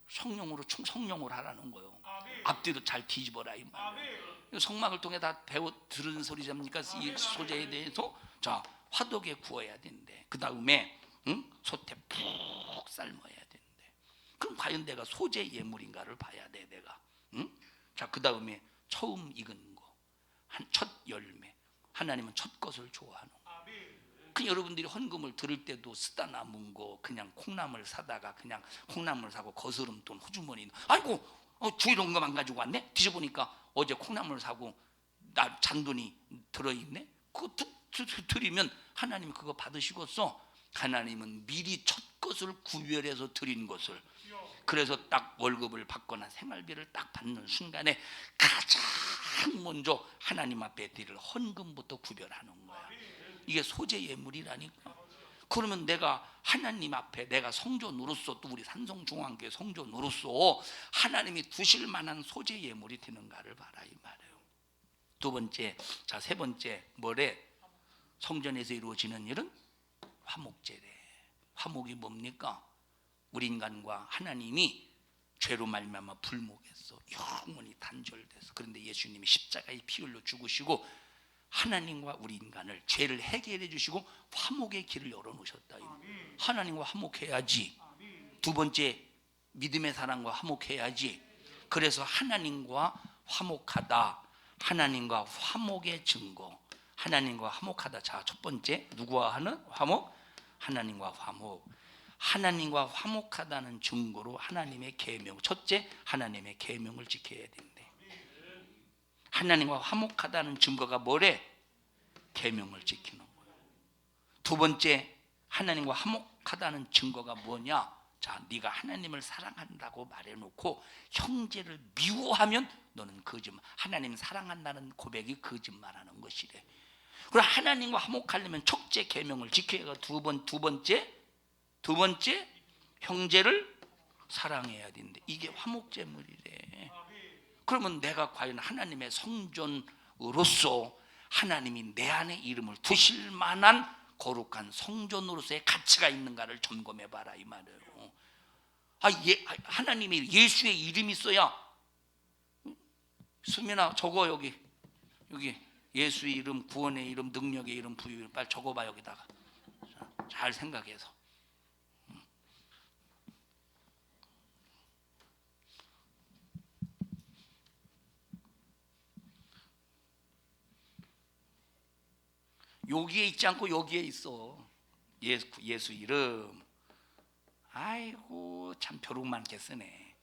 A: 성령으로 하라는 거예요. 앞뒤로 잘 뒤집어라 이 말이에요. 성막을 통해 다 들은 소리입니까? 이 소재에 대해서 자 화덕에 구워야 되는데 그 다음에 솥에 푹 삶아야 되는데 그럼 과연 내가 소재 예물인가를 봐야 돼 내가. 자그 다음에 처음 익은 거, 첫 열매. 하나님은 첫 것을 좋아하는 거. 그 여러분들이 헌금을 드릴 때도 쓰다 남은 거 그냥 콩나물 사다가 그냥 콩나물 사고 거스름 돈 호주머니 아이고 주일 헌금 안 가지고 왔네. 뒤져보니까 어제 콩나물 사고 나 잔돈이 들어있네. 그거 드리면 하나님 그거 받으시겠어. 하나님은 미리 첫 것을 구별해서 드린 것을, 그래서 딱 월급을 받거나 생활비를 딱 받는 순간에 가장 먼저 하나님 앞에 드릴 헌금부터 구별하는 거야. 이게 소재 예물이라니까. 그러면 내가 하나님 앞에 내가 성전으로서 또 우리 산성중앙교회 성전으로서 하나님이 두실 만한 소재 예물이 되는가를 봐라 이 말이에요. 두 번째, 자 세 번째 뭐래? 성전에서 이루어지는 일은 화목제래. 화목이 뭡니까? 우리 인간과 하나님이 죄로 말미암아 불목했어. 영원히 단절돼서. 그런데 예수님이 십자가에 피 흘려 죽으시고 하나님과 우리 인간을 죄를 해결해 주시고 화목의 길을 열어놓으셨다. 하나님과 화목해야지. 두 번째 믿음의 사랑과 화목해야지. 그래서 하나님과 화목하다. 하나님과 화목의 증거. 하나님과 화목하다. 자, 첫 번째 누구와 하는 화목? 하나님과 화목. 하나님과 화목하다는 증거로 하나님의 계명. 첫째, 하나님의 계명을 지켜야 된대. 하나님과 화목하다는 증거가 뭐래? 계명을 지키는 거예요. 두 번째, 하나님과 화목하다는 증거가 뭐냐? 자, 네가 하나님을 사랑한다고 말해놓고 형제를 미워하면 너는 거짓말. 하나님 사랑한다는 고백이 거짓말하는 것이래. 그리고 하나님과 화목하려면 첫째 계명을 지켜야. 두 번째 형제를 사랑해야 된대. 이게 화목제물이래. 그러면 내가 과연 하나님의 성전으로서 하나님이 내 안에 이름을 두실 만한 거룩한 성전으로서의 가치가 있는가를 점검해 봐라 이 말이에요. 하나님이 예수의 이름이 있어야. 수민아 적어 여기 예수의 이름, 구원의 이름, 능력의 이름, 부유의 이름 빨리 적어봐 여기다가. 잘 생각해서. 여기에 있지 않고 여기에 있어. 예수 이름. 아이고 참 벼룩 많게 쓰네.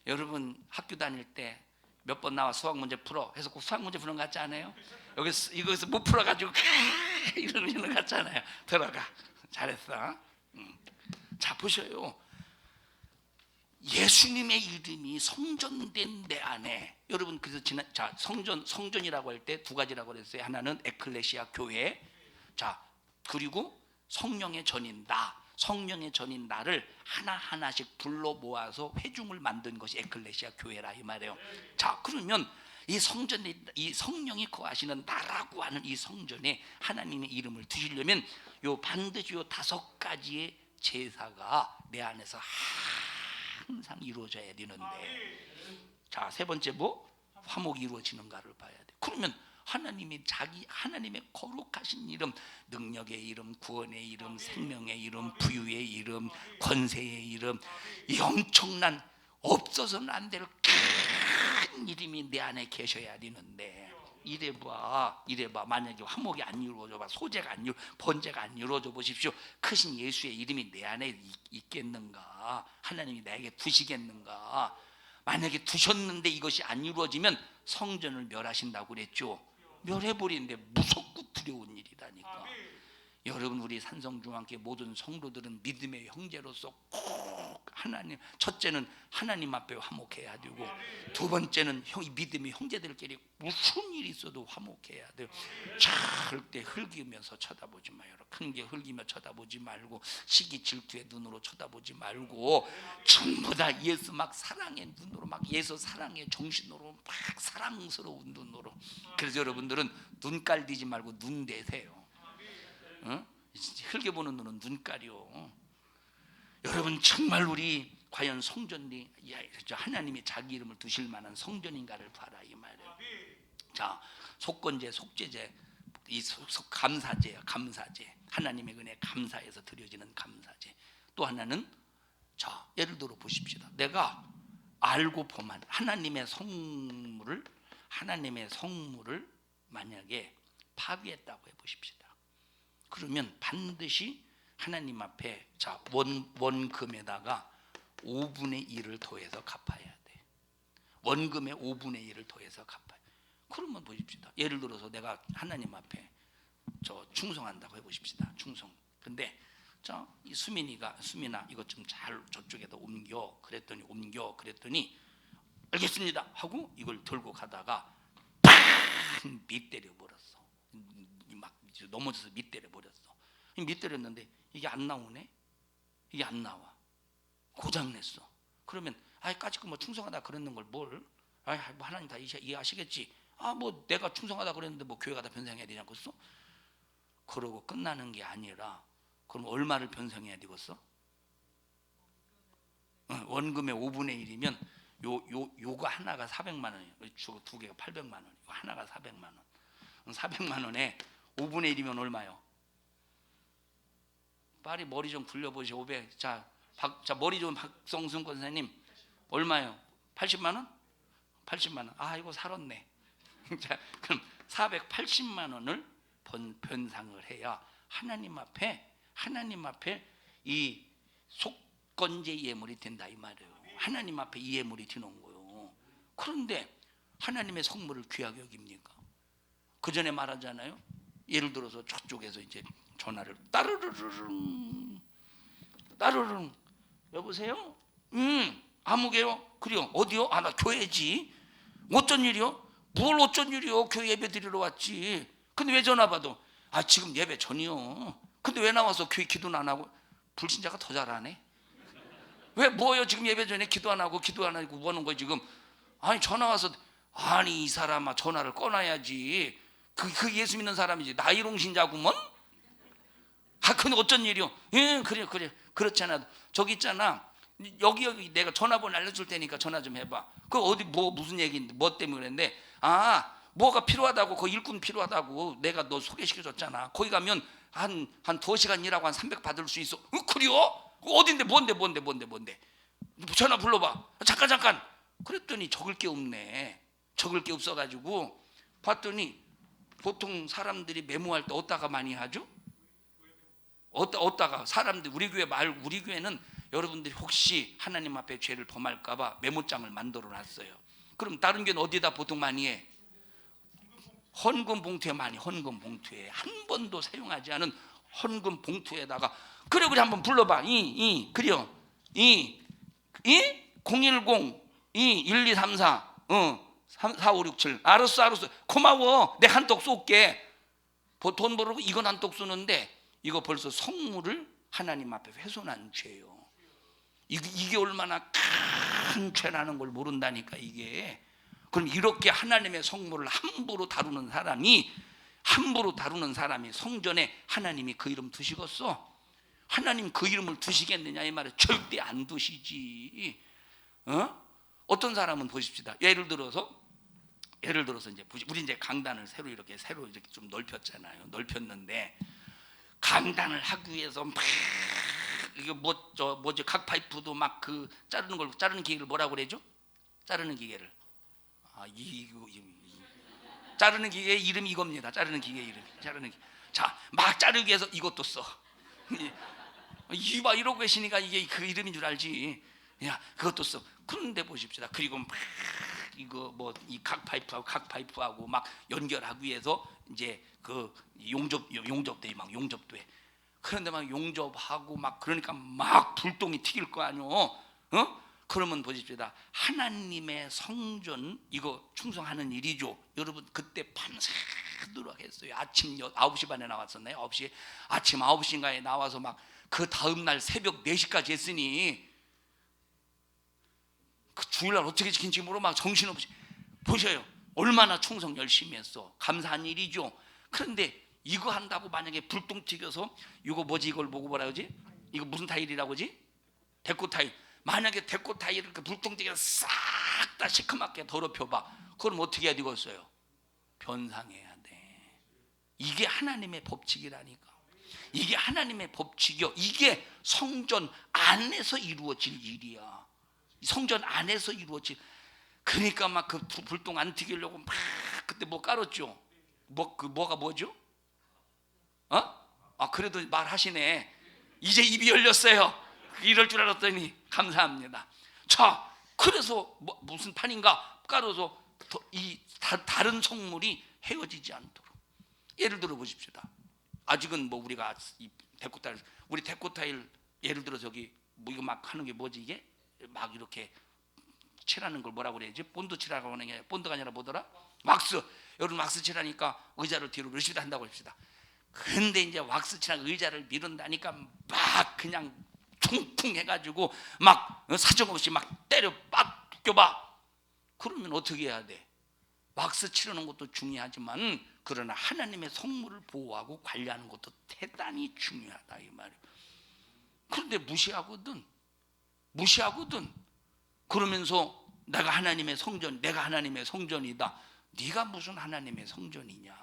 A: 여러분 학교 다닐 때 몇 번 나와 수학 문제 풀어 해서 꼭 수학 문제 푸는 거 같지 않아요? 이거에서 못 풀어가지고 이러는 거 같지 않아요? 들어가. 잘했어. 자 보셔요. 예수님의 이름이 성전된 내 안에. 여러분 그래서 자 성전이라고 할 때 두 가지라고 그랬어요. 하나는 에클레시아 교회. 자 그리고 성령의 전인 나. 성령의 전인 나를 하나하나씩 불러 모아서 회중을 만든 것이 에클레시아 교회라 이 말이에요. 자 그러면 이 성전에 이 성령이 거하시는 나라고 하는 이 성전에 하나님의 이름을 두시려면 요 반드시 요 5가지의 제사가 내 안에서 항상 이루어져야 되는데. 자 세 번째 뭐? 화목이 이루어지는가를 봐야 돼. 그러면 하나님의 거룩하신 이름, 능력의 이름, 구원의 이름, 생명의 이름, 부유의 이름, 권세의 이름, 이 엄청난 없어서는 안 될 큰 이름이 내 안에 계셔야 되는데. 이래봐. 만약에 화목이 안 이루어져 봐, 소재가 안 이루, 번제가 안 이루어져 보십시오. 크신 예수의 이름이 내 안에 있겠는가? 하나님이 나에게 두시겠는가? 만약에 두셨는데 이것이 안 이루어지면 성전을 멸하신다고 그랬죠. 멸해버리는데 무섭고 두려운 일이라니까. 여러분 우리 산성중앙교회 모든 성도들은 믿음의 형제로서 꼭 하나님, 첫째는 하나님 앞에 화목해야 되고, 두 번째는 믿음의 형제들끼리 무슨 일이 있어도 화목해야 돼요. 절대 흘기면서 쳐다보지 마요. 큰 게 흘기며 쳐다보지 말고, 시기 질투의 눈으로 쳐다보지 말고, 전부 다 예수 막 사랑의 눈으로, 막 예수 사랑의 정신으로, 막 사랑스러운 눈으로. 그래서 여러분들은 눈깔 뒤지 말고 눈 대세요. 어? 흘겨보는 눈은 눈깔이요. 여러분 정말 우리 과연 성전이 하나님이 자기 이름을 두실 만한 성전인가를 봐라 이 말이에요. 자, 속건제, 속죄제, 이 감사제야. 감사제, 하나님의 은혜 감사해서 드려지는 감사제. 또 하나는, 자, 예를 들어 보십시다. 내가 알고 보면 하나님의 성물을 만약에 파괴했다고 해보십시다. 그러면 반드시 하나님 앞에, 자, 원금에다가 5분의 1을 더해서 갚아야 돼. 원금의 5분의 1을 더해서 갚아요. 그러면 보십시다. 예를 들어서 내가 하나님 앞에 충성한다고 해보십시다. 충성. 근데 자, 이 수민아 이것 좀 잘 저쪽에다 옮겨. 그랬더니 알겠습니다 하고 이걸 들고 가다가 팍 밑때려 버렸어. 막 넘어져서 밑때려 버렸어. 밑때렸는데 이게 안 나오네. 이게 안 나와. 고장냈어. 그러면 까짓 뭐 충성하다 그랬는 걸 뭘? 뭐 하나님 다 이해하시겠지. 뭐 내가 충성하다 그랬는데 뭐 교회가 다 변상해야 되냐겠어? 그러고 끝나는 게 아니라, 그럼 얼마를 변상해야 되겠어? 원금의 5분의 1이면 요거 하나가 400만 원이에요. 두 개가 800만 원. 이거 하나가 400만 원. 400만 원에 5분의 1이면 얼마요? 빨리 머리 좀 굴려보시오. 500. 자, 머리 좀 박성순 권사님 얼마요? 80만 원? 80만 원. 이거 살았네. 자, 그럼 480만 원을 변상을 해야 하나님 앞에 이 속건제 예물이 된다 이 말이에요. 하나님 앞에 이 예물이 되는 거예요. 그런데 하나님의 성물을 귀하게 여깁니까? 그 전에 말하잖아요. 예를 들어서 저쪽에서 이제 전화를 따르르르릉 여보세요? 아무개요? 그래요. 어디요? 나 교회지. 어쩐 일이요? 뭘 어쩐 일이요? 교회 예배 드리러 왔지. 근데 왜 전화 받아? 지금 예배 전이요. 근데 왜 나와서 교회 기도는 안 하고? 불신자가 더 잘하네. 왜 뭐예요? 지금 예배 전에 기도 안 하고 뭐 하는 거야 지금? 전화 와서, 이 사람아 전화를 꺼놔야지. 그 예수 믿는 사람이지. 나이롱 신자구먼? 근데 어쩐 일이요? 그래. 그렇잖아. 저기 있잖아. 여기 내가 전화번호 알려줄 테니까 전화 좀 해봐. 그 어디 무슨 얘기인데 뭐 때문에 그랬는데, 뭐가 필요하다고, 그 일꾼 필요하다고 내가 너 소개시켜줬잖아. 거기 가면 한 2시간 일하고 한 300 받을 수 있어. 그래요? 어딘데? 뭔데? 전화 불러봐. 잠깐. 그랬더니 적을 게 없네. 적을 게 없어가지고 봤더니, 보통 사람들이 메모할 때 어디다가 많이 하죠? 어디다가 사람들, 우리 교회는 여러분들이 혹시 하나님 앞에 죄를 범할까봐 메모장을 만들어 놨어요. 그럼 다른 교회는 어디다 보통 많이 해? 헌금 봉투에 많이, 헌금 봉투에 한 번도 사용하지 않은 헌금 봉투에다가. 그래 한번 불러봐. 그래요. 010 1234 4567. 알았어. 고마워. 내 한턱 쏠게. 돈 벌고 이건 한턱 쏘는데, 이거 벌써 성물을 하나님 앞에 훼손한 죄예요. 이게 얼마나 큰 죄라는 걸 모른다니까 이게. 그럼 이렇게 하나님의 성물을 함부로 다루는 사람이 성전에 하나님이 그 이름 두시겠어? 하나님 그 이름을 두시겠느냐 이 말에 절대 안 두시지. 어떤 사람은 보십시다. 예를 들어서 이제 우리 이제 강단을 새로 이렇게 좀 넓혔잖아요. 넓혔는데 강단을 하기 위해서 막 이게 뭐지 각 파이프도 막 그 자르는 기계를 뭐라고 그러죠? 자르는 기계를 자르는 기계 이름이 이겁니다. 자르는 기계 이름. 자, 막 자르기 위해서 이것도 써. 이봐 이러고 계시니까 이게 그 이름인 줄 알지. 그것도 써. 그런데 보십시다. 그리고 막 이거 뭐 이 각 파이프하고 막 연결하기 위해서 이제 그 용접도 막 용접도 해. 그런데 막 용접하고 막 그러니까 막 불똥이 튀길 거 아니요. 그러면 보십시다. 하나님의 성전 이거 충성하는 일이죠. 여러분 그때 밤새도록 했어요. 아침 9시 반에 나왔었나요? 9시 아침 9시인가에 나와서 막 그 다음 날 새벽 4시까지 했으니 그 주일날 어떻게 지킨지 모르고 막 정신없이 보셔요. 얼마나 충성 열심히 했어. 감사한 일이죠. 그런데 이거 한다고 만약에 불똥 튀겨서 이거 뭐지 이걸 보고 뭐라 그러지? 이거 무슨 타일이라고 그러지? 데코 타일. 만약에 데코 타일을 그 불똥 튀겨서 싹 다 시커멓게 더럽혀봐. 그럼 어떻게 해야 되겠어요? 변상해야 돼. 이게 하나님의 법칙이라니까. 이게 하나님의 법칙이요. 이게 성전 안에서 이루어질 일이야. 성전 안에서 이루어질. 그러니까 막 그 불똥 안 튀기려고 막 그때 뭐 깔았죠. 뭐가 뭐죠? 그래도 말하시네. 이제 입이 열렸어요. 이럴 줄 알았더니 감사합니다. 자, 그래서 무슨 판인가 깔아서 다른 성물이 헤어지지 않도록. 예를 들어 보십시다. 아직은 뭐 우리가 이 우리 데코 타일 예를 들어 저기 뭐 이거 막 하는 게 뭐지 이게 막 이렇게 칠하는 걸 뭐라고 그래야지? 본드 칠하고 하는 게 본드가 아니라 뭐더라? 왁스. 여러분 왁스 칠하니까 의자를 뒤로 러시다 한다고 합시다. 근데 이제 왁스 칠하고 의자를 미룬다니까 막 그냥 퉁퉁 해가지고 막 사정없이 막 때려 빡 껴봐. 그러면 어떻게 해야 돼? 왁스 칠하는 것도 중요하지만 그러나 하나님의 성물을 보호하고 관리하는 것도 대단히 중요하다 이 말이에요. 그런데 무시하거든. 그러면서 내가 하나님의 성전이다. 네가 무슨 하나님의 성전이냐?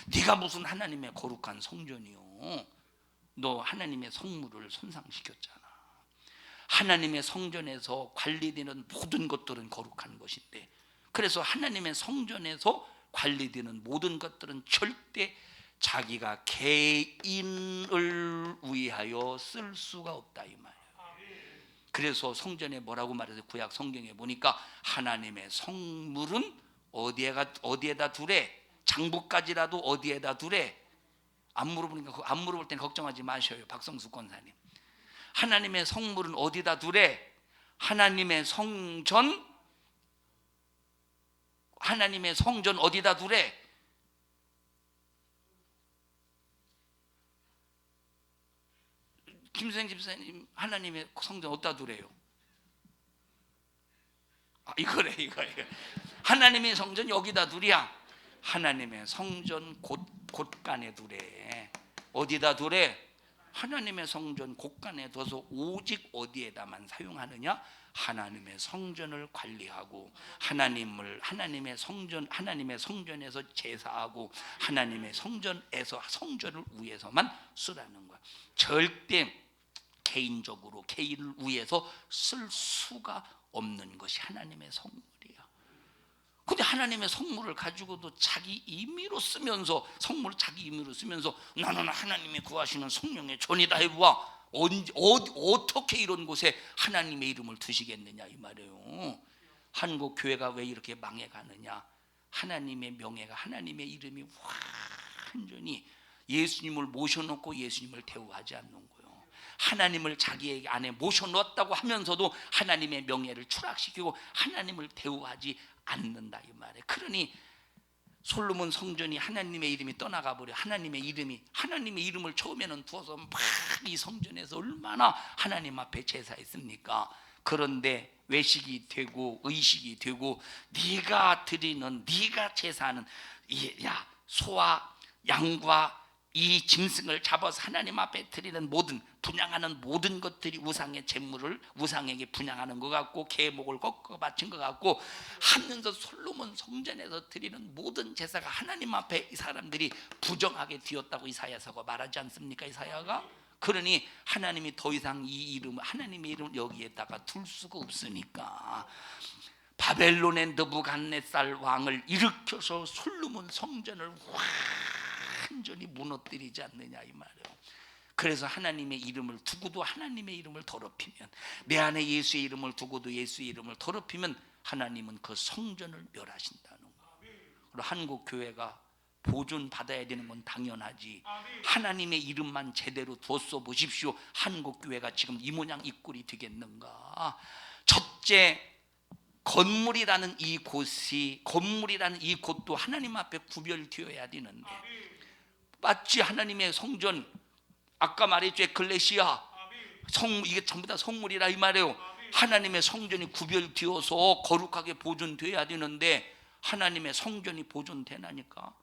A: 네가 무슨 하나님의 거룩한 성전이요? 너 하나님의 성물을 손상시켰잖아. 하나님의 성전에서 관리되는 모든 것들은 거룩한 것인데, 그래서 하나님의 성전에서 관리되는 모든 것들은 절대 자기가 개인을 위하여 쓸 수가 없다 이 말이에요. 그래서 성전에 뭐라고 말해서 구약 성경에 보니까 하나님의 성물은 어디에다 두래? 장부까지라도 어디에다 두래? 안 물어볼 땐 걱정하지 마셔요. 박성수 권사님. 하나님의 성물은 어디다 두래? 하나님의 성전 어디다 두래? 김수생 집사님 하나님의 성전 어디다 두래요? 이거래. 하나님의 성전 여기다 두랴. 하나님의 성전 곳간에 두래. 어디다 두래? 하나님의 성전 곳간에 둬서 오직 어디에다만 사용하느냐? 하나님의 성전을 관리하고 하나님의 성전에서 제사하고 하나님의 성전에서 성전을 위해서만 쓰라는 거야. 절대 개인적으로 개인을 위해서 쓸 수가 없는 것이 하나님의 성물이야. 근데 하나님의 성물을 가지고도 자기 임의로 쓰면서 나는 하나님이 구하시는 성령의 전이다 해봐. 어떻게 이런 곳에 하나님의 이름을 두시겠느냐 이 말이에요. 한국 교회가 왜 이렇게 망해가느냐? 하나님의 명예가, 하나님의 이름이 완전히 예수님을 모셔놓고 예수님을 대우하지 않는 거예요. 하나님을 자기 안에 모셔놓았다고 하면서도 하나님의 명예를 추락시키고 하나님을 대우하지 않는다 이 말이에요. 그러니 솔로몬 성전이 하나님의 이름이 떠나가 버려. 하나님의 이름을 처음에는 두어서 막 이 성전에서 얼마나 하나님 앞에 제사했습니까? 그런데 외식이 되고 의식이 되고 네가 제사하는 소와 양과 이 짐승을 잡아서 하나님 앞에 드리는 분양하는 모든 것들이 우상의 제물을 우상에게 분양하는 것 같고 계목을 꺾어 바친 것 같고 하면서 솔로몬 성전에서 드리는 모든 제사가 하나님 앞에 이 사람들이 부정하게 되었다고 이사야서가 말하지 않습니까? 이사야가. 그러니 하나님이 더 이상 하나님의 이름을 여기에다가 둘 수가 없으니까 바벨론의 느부갓네살 왕을 일으켜서 솔로몬 성전을 완전히 무너뜨리지 않느냐 이 말이에요. 그래서 하나님의 이름을 두고도 하나님의 이름을 더럽히면, 내 안에 예수의 이름을 두고도 예수의 이름을 더럽히면 하나님은 그 성전을 멸하신다는 거. 그리고 한국 교회가 보존 받아야 되는 건 당연하지. 하나님의 이름만 제대로 뒀어 보십시오. 한국 교회가 지금 이 모양 이 꼴이 되겠는가? 첫째, 건물이라는 이 곳도 하나님 앞에 구별되어야 되는데, 마치 하나님의 성전, 아까 말했죠, 에클레시아 이게 전부 다 성물이라 이 말이에요. 하나님의 성전이 구별되어서 거룩하게 보존돼야 되는데 하나님의 성전이 보존되나니까?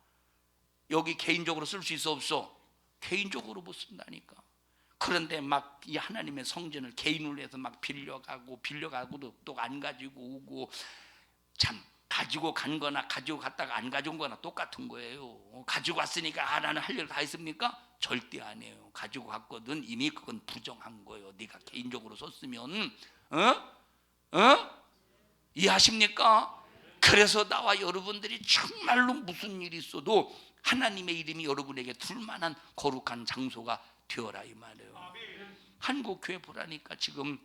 A: 여기 개인적으로 쓸 수 있어 없어? 개인적으로 못 쓴다니까. 그런데 막 이 하나님의 성전을 개인으로 해서 막 빌려가고도 또 안 가지고 오고, 참 가지고 간 거나 가지고 갔다가 안 가져온 거나 똑같은 거예요. 가지고 왔으니까 나는 할 일 다 했습니까? 절대 안 해요. 가지고 갔거든 이미 그건 부정한 거예요. 네가 개인적으로 썼으면. 이해하십니까? 그래서 나와 여러분들이 정말로 무슨 일이 있어도 하나님의 이름이 여러분에게 둘만한 거룩한 장소가 되어라 이 말이에요. 한국 교회 보라니까 지금,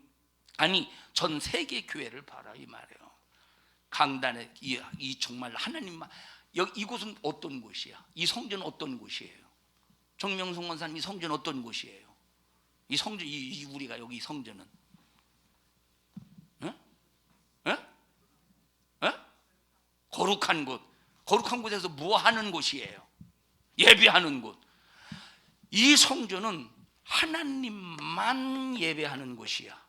A: 아니 전 세계 교회를 봐라 이 말이에요. 강단에 이 정말 하나님만, 이곳은 어떤 곳이야? 이 성전은 어떤 곳이에요? 정명성 원사님, 이 성전 어떤 곳이에요? 이 성전, 우리가 여기 성전은 거룩한 곳. 거룩한 곳에서 뭐 하는 곳이에요? 예배하는 곳. 이 성전은 하나님만 예배하는 곳이야.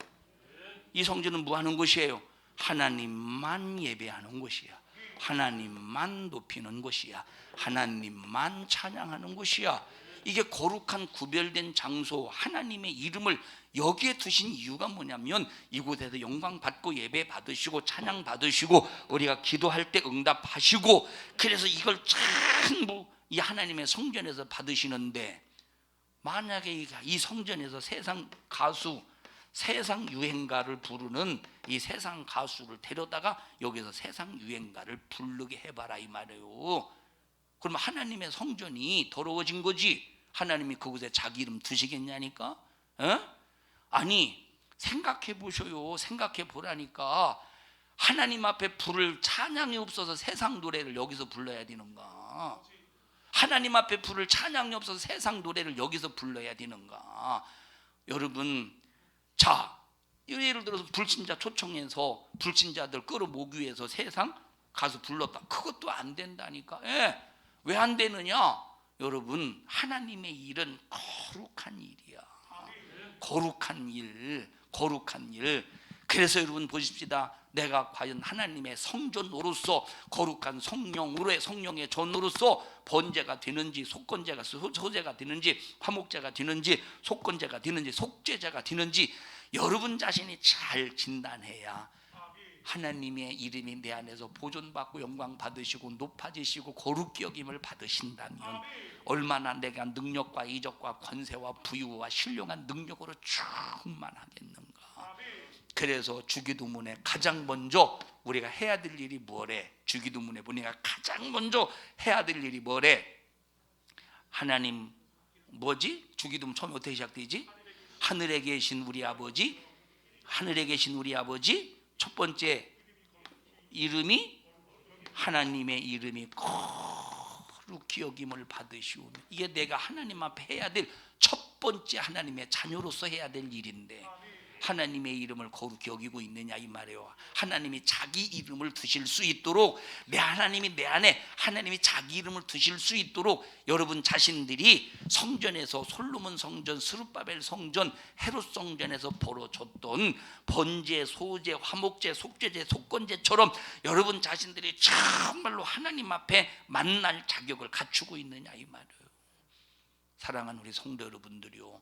A: 이 성전은 뭐 하는 곳이에요? 하나님만 예배하는 곳이야. 하나님만 높이는 곳이야. 하나님만 찬양하는 곳이야. 이게 거룩한 구별된 장소, 하나님의 이름을 여기에 두신 이유가 뭐냐면 이곳에서 영광 받고 예배 받으시고 찬양 받으시고 우리가 기도할 때 응답하시고, 그래서 이걸 전부 이 하나님의 성전에서 받으시는데, 만약에 이 성전에서 세상 가수, 세상 유행가를 부르는 이 세상 가수를 데려다가 여기서 세상 유행가를 부르게 해봐라 이 말이에요. 그러면 하나님의 성전이 더러워진 거지. 하나님이 그곳에 자기 이름 두시겠냐니까? 아니 생각해 보셔요. 생각해 보라니까. 하나님 앞에 부를 찬양이 없어서 세상 노래를 여기서 불러야 되는가? 하나님 앞에 부를 찬양이 없어서 세상 노래를 여기서 불러야 되는가? 여러분, 자, 예를 들어서 불신자 초청해서 불신자들 끌어모기 위해서 세상 가서 불렀다. 그것도 안 된다니까. 왜 안 되느냐? 여러분, 하나님의 일은 거룩한 일이야. 거룩한 일, 거룩한 일. 그래서 여러분 보십시다. 내가 과연 하나님의 성전으로서 거룩한 성령으로의 성령의 전으로서 번제가 되는지, 속건제가 소제가 되는지, 화목제가 되는지, 속건제가 되는지, 속죄제가 되는지 여러분 자신이 잘 진단해야 하나님의 이름이 내 안에서 보존받고 영광 받으시고 높아지시고 거룩히 여김을 받으신다면 얼마나 내가 능력과 이적과 권세와 부유와 신령한 능력으로 충만하겠는가. 그래서 주기도문에 가장 먼저 우리가 해야 될 일이 뭐래? 주기도문에 보니까 가장 먼저 해야 될 일이 뭐래? 하나님 뭐지? 주기도문 처음에 어떻게 시작되지? 하늘에 계신 우리 아버지, 하늘에 계신 우리 아버지. 첫 번째 이름이 하나님의 이름이 거룩히 여김을 받으시오며, 이게 내가 하나님 앞에 해야 될 첫 번째 하나님의 자녀로서 해야 될 일인데 하나님의 이름을 거룩히 여기고 있느냐 이 말이에요. 하나님이 자기 이름을 두실 수 있도록, 내 하나님이 내 안에 하나님이 자기 이름을 두실 수 있도록 여러분 자신들이 성전에서 솔로몬 성전, 스룹바벨 성전, 헤롯 성전에서 벌어졌던 번제, 소제, 화목제, 속죄제, 속건제처럼 여러분 자신들이 정말로 하나님 앞에 만날 자격을 갖추고 있느냐 이 말이에요. 사랑하는 우리 성도 여러분들이요,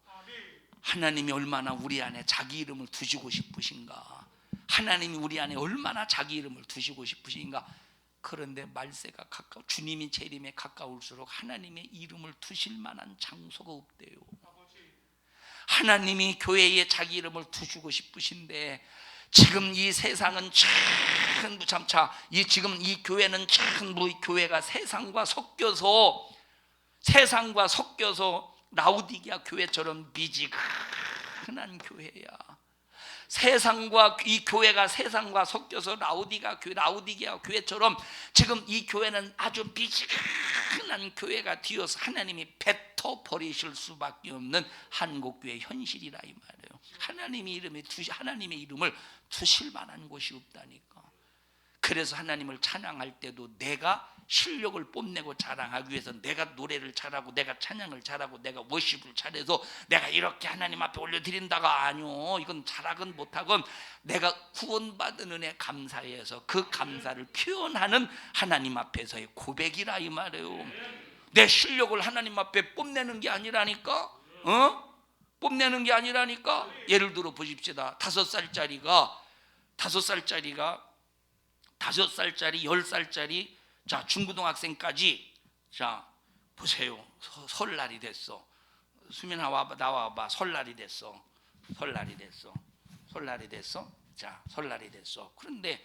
A: 하나님이 얼마나 우리 안에 자기 이름을 두시고 싶으신가? 하나님이 우리 안에 얼마나 자기 이름을 두시고 싶으신가? 그런데 말세가 가까워, 주님이 재림에 가까울수록 하나님의 이름을 두실 만한 장소가 없대요. 하나님이 교회에 자기 이름을 두시고 싶으신데 지금 이 세상은 지금 이 교회는 교회가 세상과 섞여서 라우디게아 교회처럼 미지근한 교회야. 세상과 이 교회가 세상과 섞여서 라우디게아 교회처럼 지금 이 교회는 아주 미지근한 교회가 되어서 하나님이 뱉어 버리실 수밖에 없는 한국교회 현실이라 이 말이에요. 하나님의 이름을 두실 만한 곳이 없다니까. 그래서 하나님을 찬양할 때도 내가 실력을 뽐내고 자랑하기 위해서 내가 노래를 잘하고 내가 찬양을 잘하고 내가 워십을 잘해서 내가 이렇게 하나님 앞에 올려드린다가 아니요. 이건 잘하건 못하건 내가 구원받은 은혜 감사해서 그 감사를 표현하는 하나님 앞에서의 고백이라 이 말이에요. 내 실력을 하나님 앞에 뽐내는 게 아니라니까. 뽐내는 게 아니라니까. 예를 들어 보십시다. 5살짜리 10살짜리 자 중고등학생까지 자 보세요. 설날이 됐어. 수민아 나와봐. 설날이 됐어. 자 설날이 됐어. 그런데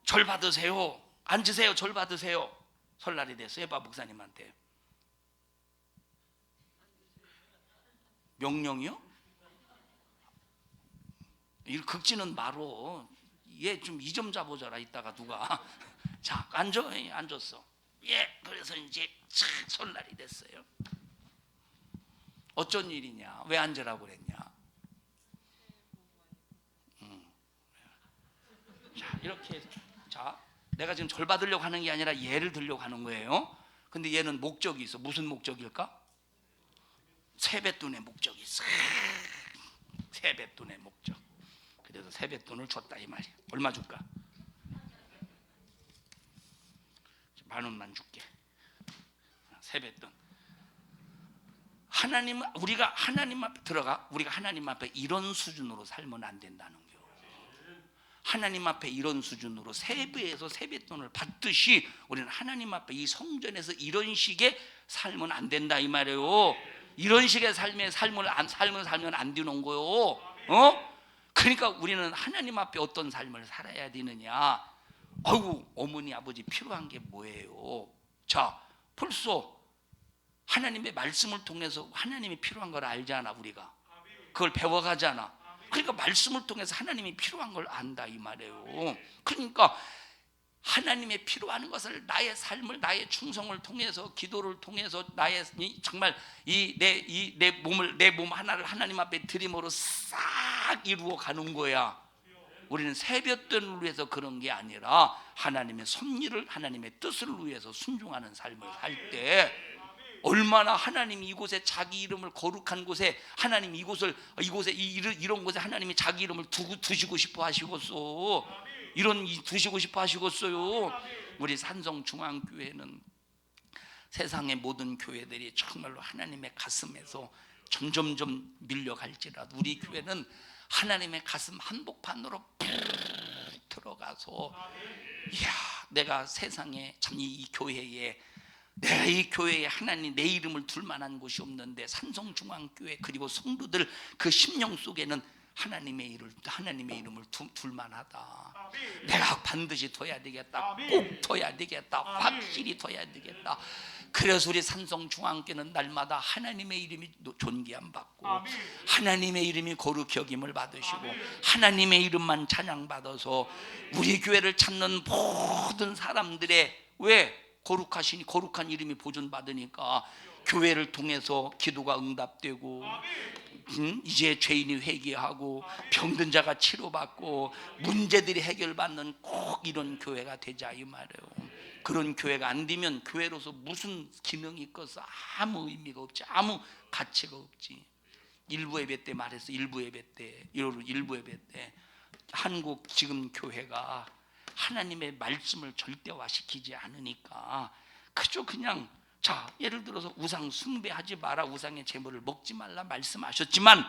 A: 절 받으세요. 앉으세요. 절 받으세요. 설날이 됐어. 해봐 목사님한테. 명령이요? 이 긁지는 말어. 얘 좀 이 점 잡아줘라. 이따가 누가 자 앉았어. 예, 그래서 이제 설날이 됐어요. 어쩐 일이냐? 왜 앉으라고 그랬냐? 자 이렇게 자 내가 지금 절 받으려고 하는 게 아니라 얘를 들려고 하는 거예요. 근데 얘는 목적이 있어. 무슨 목적일까? 세뱃돈의 목적이 있어. 세뱃돈의 목적. 그래서 세뱃돈을 줬다 이 말이야. 얼마 줄까? 10,000원만 줄게. 세뱃돈. 우리가 하나님 앞에 들어가. 우리가 하나님 앞에 이런 수준으로 살면 안 된다는 거예요. 하나님 앞에 이런 수준으로 세배에서 세뱃돈을 받듯이 우리는 하나님 앞에 이 성전에서 이런 식의 살면 안 된다 이 말이에요. 이런 식의 삶을 살면 안 되는 거예요. 그러니까 우리는 하나님 앞에 어떤 삶을 살아야 되느냐? 아이고 어머니 아버지 필요한 게 뭐예요? 자 벌써 하나님의 말씀을 통해서 하나님이 필요한 걸 알잖아. 우리가 그걸 배워가잖아. 그러니까 말씀을 통해서 하나님이 필요한 걸 안다 이 말이에요. 그러니까 하나님의 필요한 것을 나의 삶을 나의 충성을 통해서 기도를 통해서 나의 정말 내 몸 하나를 하나님 앞에 드림으로 싹 이루어 가는 거야. 우리는 세뱃돈을 위해서 그런 게 아니라 하나님의 섭리를 하나님의 뜻을 위해서 순종하는 삶을 살 때 얼마나 하나님이 이곳에 자기 이름을 거룩한 곳에 하나님 이곳에 이런 곳에 하나님이 자기 이름을 두시고 싶어 하시겠어. 두시고 싶어 하시겠어요. 우리 산성중앙교회는 세상의 모든 교회들이 정말로 하나님의 가슴에서 점점점 밀려갈지라도 우리 교회는 하나님의 가슴 한복판으로 들어가서 이야 내가 세상에 참 이 교회에 내가 이 교회에 하나님 내 이름을 둘 만한 곳이 없는데 산성중앙교회 그리고 성도들 그 심령 속에는 하나님의 이름을 둘 만하다. 내가 반드시 둬야 되겠다. 꼭 둬야 되겠다. 확실히 둬야 되겠다. 그래서 우리 산성중앙교회는 날마다 하나님의 이름이 존귀함 받고 하나님의 이름이 거룩히 여김을 받으시고 하나님의 이름만 찬양받아서 우리 교회를 찾는 모든 사람들의 왜 거룩한 이름이 보존받으니까 교회를 통해서 기도가 응답되고 이제 죄인이 회개하고 병든 자가 치료받고 문제들이 해결받는 꼭 이런 교회가 되자 이 말이에요. 그런 교회가 안 되면 교회로서 무슨 기능이 있겠어? 아무 의미가 없지. 아무 가치가 없지. 일부 예배 때 말했어. 일부 예배 때 한국 지금 교회가 하나님의 말씀을 절대화시키지 않으니까 그저 그냥 자 예를 들어서 우상 숭배하지 마라, 우상의 제물을 먹지 말라 말씀하셨지만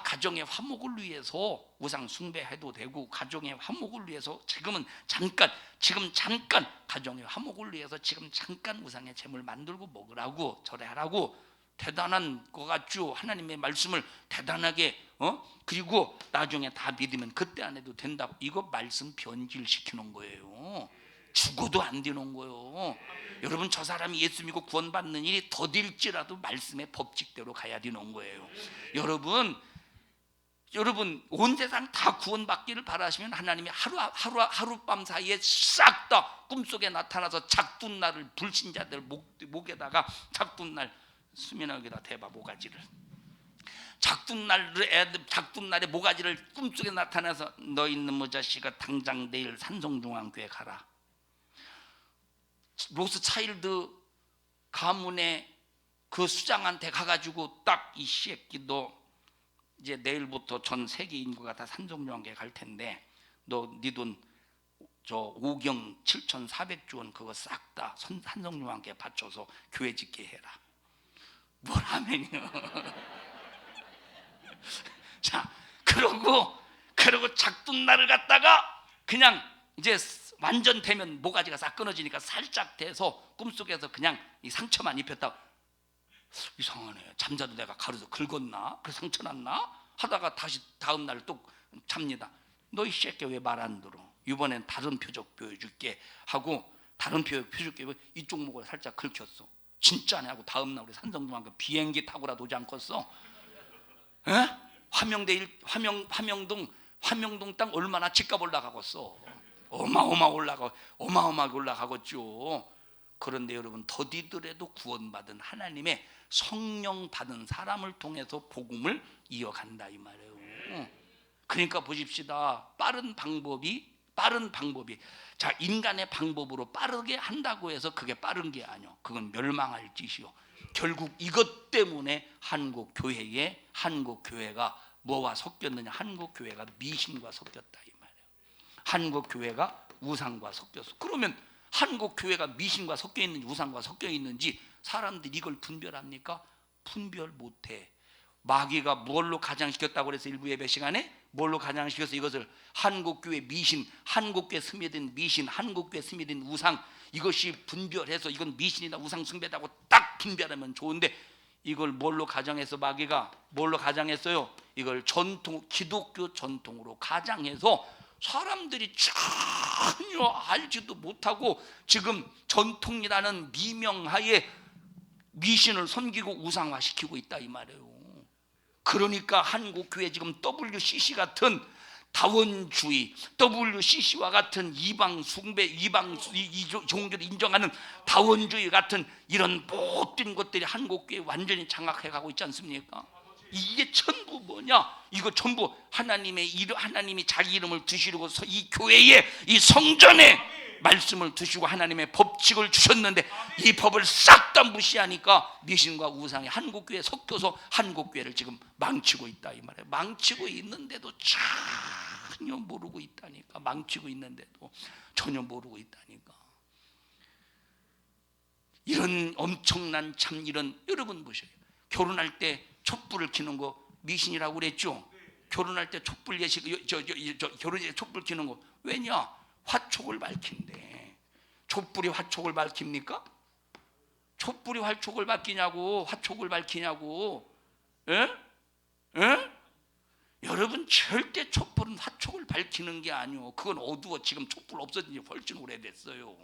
A: 가정의 화목을 위해서 우상 숭배해도 되고 가정의 화목을 위해서 지금 잠깐 가정의 화목을 위해서 지금 잠깐 우상의 제물 만들고 먹으라고 절해하라고 대단한 거 같죠. 하나님의 말씀을 대단하게 그리고 나중에 다 믿으면 그때 안 해도 된다고. 이거 말씀 변질시키는 거예요. 죽어도 안 되는 거예요. 여러분 저 사람이 예수 믿고 구원받는 일이 더딜지라도 말씀의 법칙대로 가야 되는 거예요. 여러분 여러분 온 세상 다 구원받기를 바라시면 하나님이 하룻밤 사이에 싹 다 꿈속에 나타나서 작둔날을 불신자들 목에다가 작둔날 수면하게다 대봐 모가지를 작둔날에 모가지를 꿈속에 나타나서 너 있는 모자씨가 당장 내일 산성중앙교회 가라. 로스 차일드 가문의 그 수장한테 가가지고 딱 이 새끼 너 이제 내일부터 전 세계 인구가 다 산성중앙교회 갈 텐데 너 네 돈 저 5경 7,400조 원 그거 싹 다 산성중앙교회 바쳐서 교회 짓게 해라. 뭘 하면요. 자, 그러고 작둔날을 갖다가 그냥 이제 완전 되면 모가지가 싹 끊어지니까 살짝 돼서 꿈속에서 그냥 이 상처만 입혔다. 이상하네. 잠자도 내가 가로서 긁었나? 그래서 상처 났나? 하다가 다시 다음 날 또 잡니다. 너 이 새끼 왜 말 안 들어? 이번엔 다른 표적 보여줄게 하고 다른 표적 보여줄게. 이쪽 목을 살짝 긁혔어. 진짜네 하고 다음 날 우리 산성중앙교 비행기 타고라도 오지 않겠어? 에? 화명동 땅 얼마나 집값 올라가겠어? 어마어마하게 올라가겠죠. 그런데 여러분 더디더라도 구원받은 하나님의 성령 받은 사람을 통해서 복음을 이어간다 이 말이에요. 그러니까 보십시다. 빠른 방법이 자 인간의 방법으로 빠르게 한다고 해서 그게 빠른 게 아니요. 그건 멸망할 짓이요. 결국 이것 때문에 한국 교회가 뭐와 섞였느냐? 한국 교회가 미신과 섞였다 이 말이에요. 한국 교회가 우상과 섞였어. 그러면 한국 교회가 미신과 섞여 있는지 우상과 섞여 있는지 사람들이 이걸 분별합니까? 분별 못해. 마귀가 뭘로 가장시켰다고 그래서 일부 예배 시간에 뭘로 가장시켜서 이것을 한국교회 미신, 한국교회 스며든 미신, 한국교회 스며든 우상 이것이 분별해서 이건 미신이다 우상 숭배다고 딱 분별하면 좋은데 이걸 뭘로 가장해서 마귀가 뭘로 가장했어요? 이걸 기독교 전통으로 가장해서 사람들이 전혀 알지도 못하고 지금 전통이라는 미명하에 미신을 섬기고 우상화시키고 있다 이 말이에요. 그러니까 한국교회 지금 WCC 같은 다원주의, WCC와 같은 이방 숭배, 이방 종교를 인정하는 다원주의 같은 이런 모든 것들이 한국교회 완전히 장악해 가고 있지 않습니까? 이게 전부 뭐냐? 이거 전부 하나님이 자기 이름을 두시고 이 교회에 이 성전에 말씀을 두시고 하나님의 법칙을 주셨는데 이 법을 싹 다 무시하니까 미신과 우상이 한국교회에 섞여서 한국교회를 지금 망치고 있다 이 말이에요. 망치고 있는데도 전혀 모르고 있다니까. 망치고 있는데도 전혀 모르고 있다니까. 이런 엄청난 참 이런 여러분 보세요. 결혼할 때 촛불을 켜는 거 미신이라고 그랬죠. 결혼할 때 촛불 예식 결혼에 촛불 켜는 거 왜냐? 화촉을 밝힌대. 촛불이 화촉을 밝힙니까? 촛불이 화촉을 밝히냐고. 화촉을 밝히냐고. 에? 여러분 절대 촛불은 화촉을 밝히는 게 아니요. 그건 어두워. 지금 촛불 없어진 지 훨씬 오래됐어요.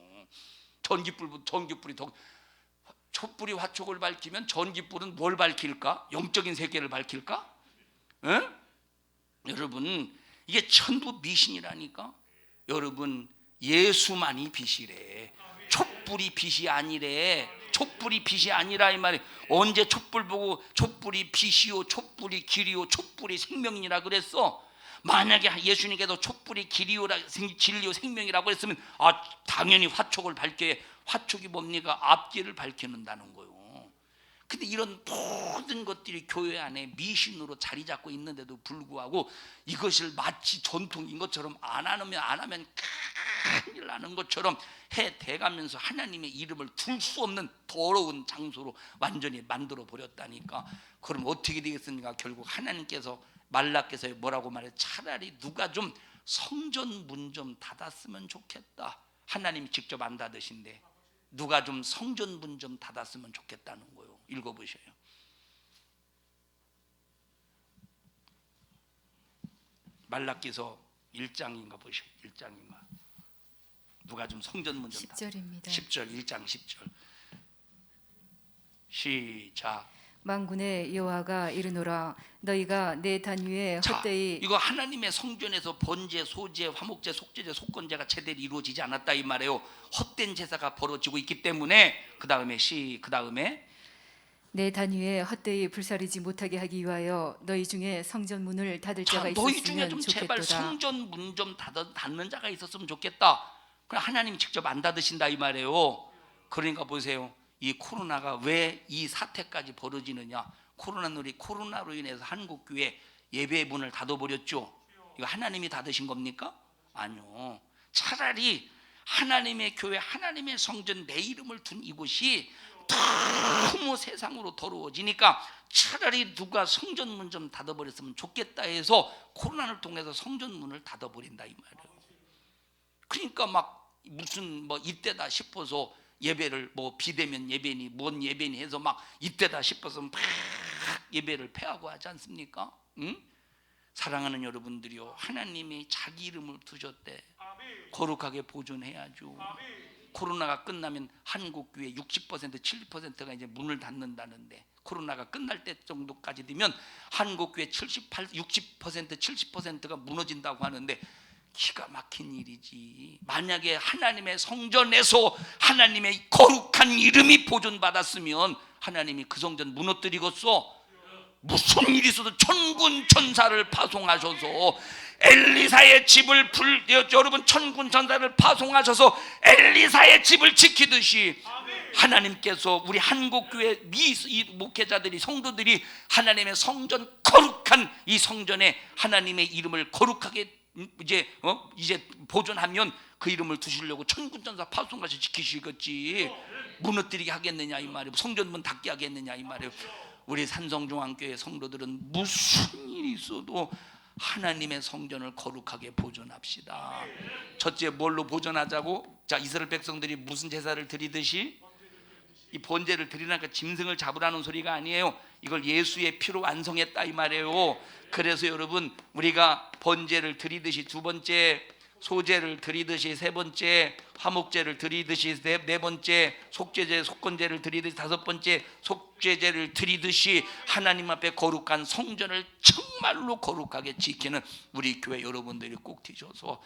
A: 전기불이 더 촛불이 화촉을 밝히면 전기불은 뭘 밝힐까? 영적인 세계를 밝힐까? 에? 여러분 이게 전부 미신이라니까. 여러분 예수만이 빛이래. 촛불이 빛이 아니래. 촛불이 빛이 아니라 이 말이. 언제 촛불 보고 촛불이 빛이요 촛불이 길이요 촛불이 생명이라 그랬어? 만약에 예수님께서 촛불이 진리요 생명이라고 했으면 당연히 화촉을 밝혀야. 화촉이 뭡니까? 앞길을 밝히는다는 거예요. 근데 이런 모든 것들이 교회 안에 미신으로 자리 잡고 있는데도 불구하고 이것을 마치 전통인 것처럼 안 하면 큰일 나는 것처럼 해대가면서 하나님의 이름을 둘 수 없는 더러운 장소로 완전히 만들어 버렸다니까. 그럼 어떻게 되겠습니까? 결국 하나님께서 말라께서 뭐라고 말해? 차라리 누가 좀 성전 문 좀 닫았으면 좋겠다. 하나님이 직접 안 닫으신데 누가 좀 성전 문 좀 닫았으면 좋겠다는 거예요. 읽어보셔요. 말라기서 1장인가 보셔. 1장인가. 누가 좀 성전 문 좀
B: 10절입니다.
A: 10절 1장 10절. 시작.
B: 만군의 여호와가 이르노라 너희가 내 단 위에
A: 자,
B: 헛되이
A: 이거 하나님의 성전에서 번제, 소제, 화목제, 속죄제, 속건제가 제대로 이루어지지 않았다 이 말이에요. 헛된 제사가 벌어지고 있기 때문에 그 다음에
B: 내 단 위에 헛되이 불사르지 못하게 하기 위하여 너희 중에 성전 문을 닫을 자가
A: 너희 중에
B: 있었으면
A: 좀 제발
B: 좋겠도다.
A: 성전 문 좀 닫는 자가 있었으면 좋겠다. 그럼 하나님 직접 안 닫으신다 이 말이에요. 그러니까 보세요. 이 코로나가 왜 이 사태까지 벌어지느냐? 코로나로 인해서 한국 교회 예배 문을 닫아버렸죠. 이거 하나님이 닫으신 겁니까? 아니요. 차라리 하나님의 교회, 하나님의 성전, 내 이름을 둔 이곳이 너무 세상으로 더러워지니까 차라리 누가 성전 문 좀 닫아버렸으면 좋겠다 해서 코로나를 통해서 성전 문을 닫아버린다 이 말이에요. 그러니까 막 무슨 뭐 이때다 싶어서 예배를 뭐 비대면 예배니 뭔 예배니 해서 막 이때다 싶어서 막 예배를 폐하고 하지 않습니까? 응? 사랑하는 여러분들이요, 하나님이 자기 이름을 두셨대. 거룩하게 보존해야죠. 코로나가 끝나면 한국 교회 60% 70%가 이제 문을 닫는다는데, 코로나가 끝날 때 정도까지 되면 한국 교회 60% 70%가 무너진다고 하는데 기가 막힌 일이지. 만약에 하나님의 성전에서 하나님의 거룩한 이름이 보존받았으면 하나님이 그 성전 무너뜨리겠어? 무슨 일이 있어도 천군 천사를 파송하셔서 엘리사의 집을 여러분 천군 천사를 파송하셔서 엘리사의 집을 지키듯이 하나님께서 우리 한국교회 이 목회자들이, 성도들이 하나님의 성전, 거룩한 이 성전에 하나님의 이름을 거룩하게 이제 보존하면 그 이름을 두시려고 천군 천사 파송하셔서 지키시겠지. 무너뜨리게 하겠느냐 이 말이에요. 성전문 닫게 하겠느냐 이 말이에요. 우리 산성중앙교회 성도들은 무슨 일이 있어도 하나님의 성전을 거룩하게 보존합시다. 첫째, 뭘로 보존하자고? 자, 이스라엘 백성들이 무슨 제사를 드리듯이 이 번제를 드리니까 짐승을 잡으라는 소리가 아니에요. 이걸 예수의 피로 완성했다 이 말이에요. 그래서 여러분, 우리가 번제를 드리듯이, 두 번째 소제를 드리듯이, 세 번째 화목제를 드리듯이, 네 번째 속죄제 속건제를 드리듯이, 다섯 번째 속죄제를 드리듯이 하나님 앞에 거룩한 성전을 정말로 거룩하게 지키는 우리 교회 여러분들이 꼭 되셔서,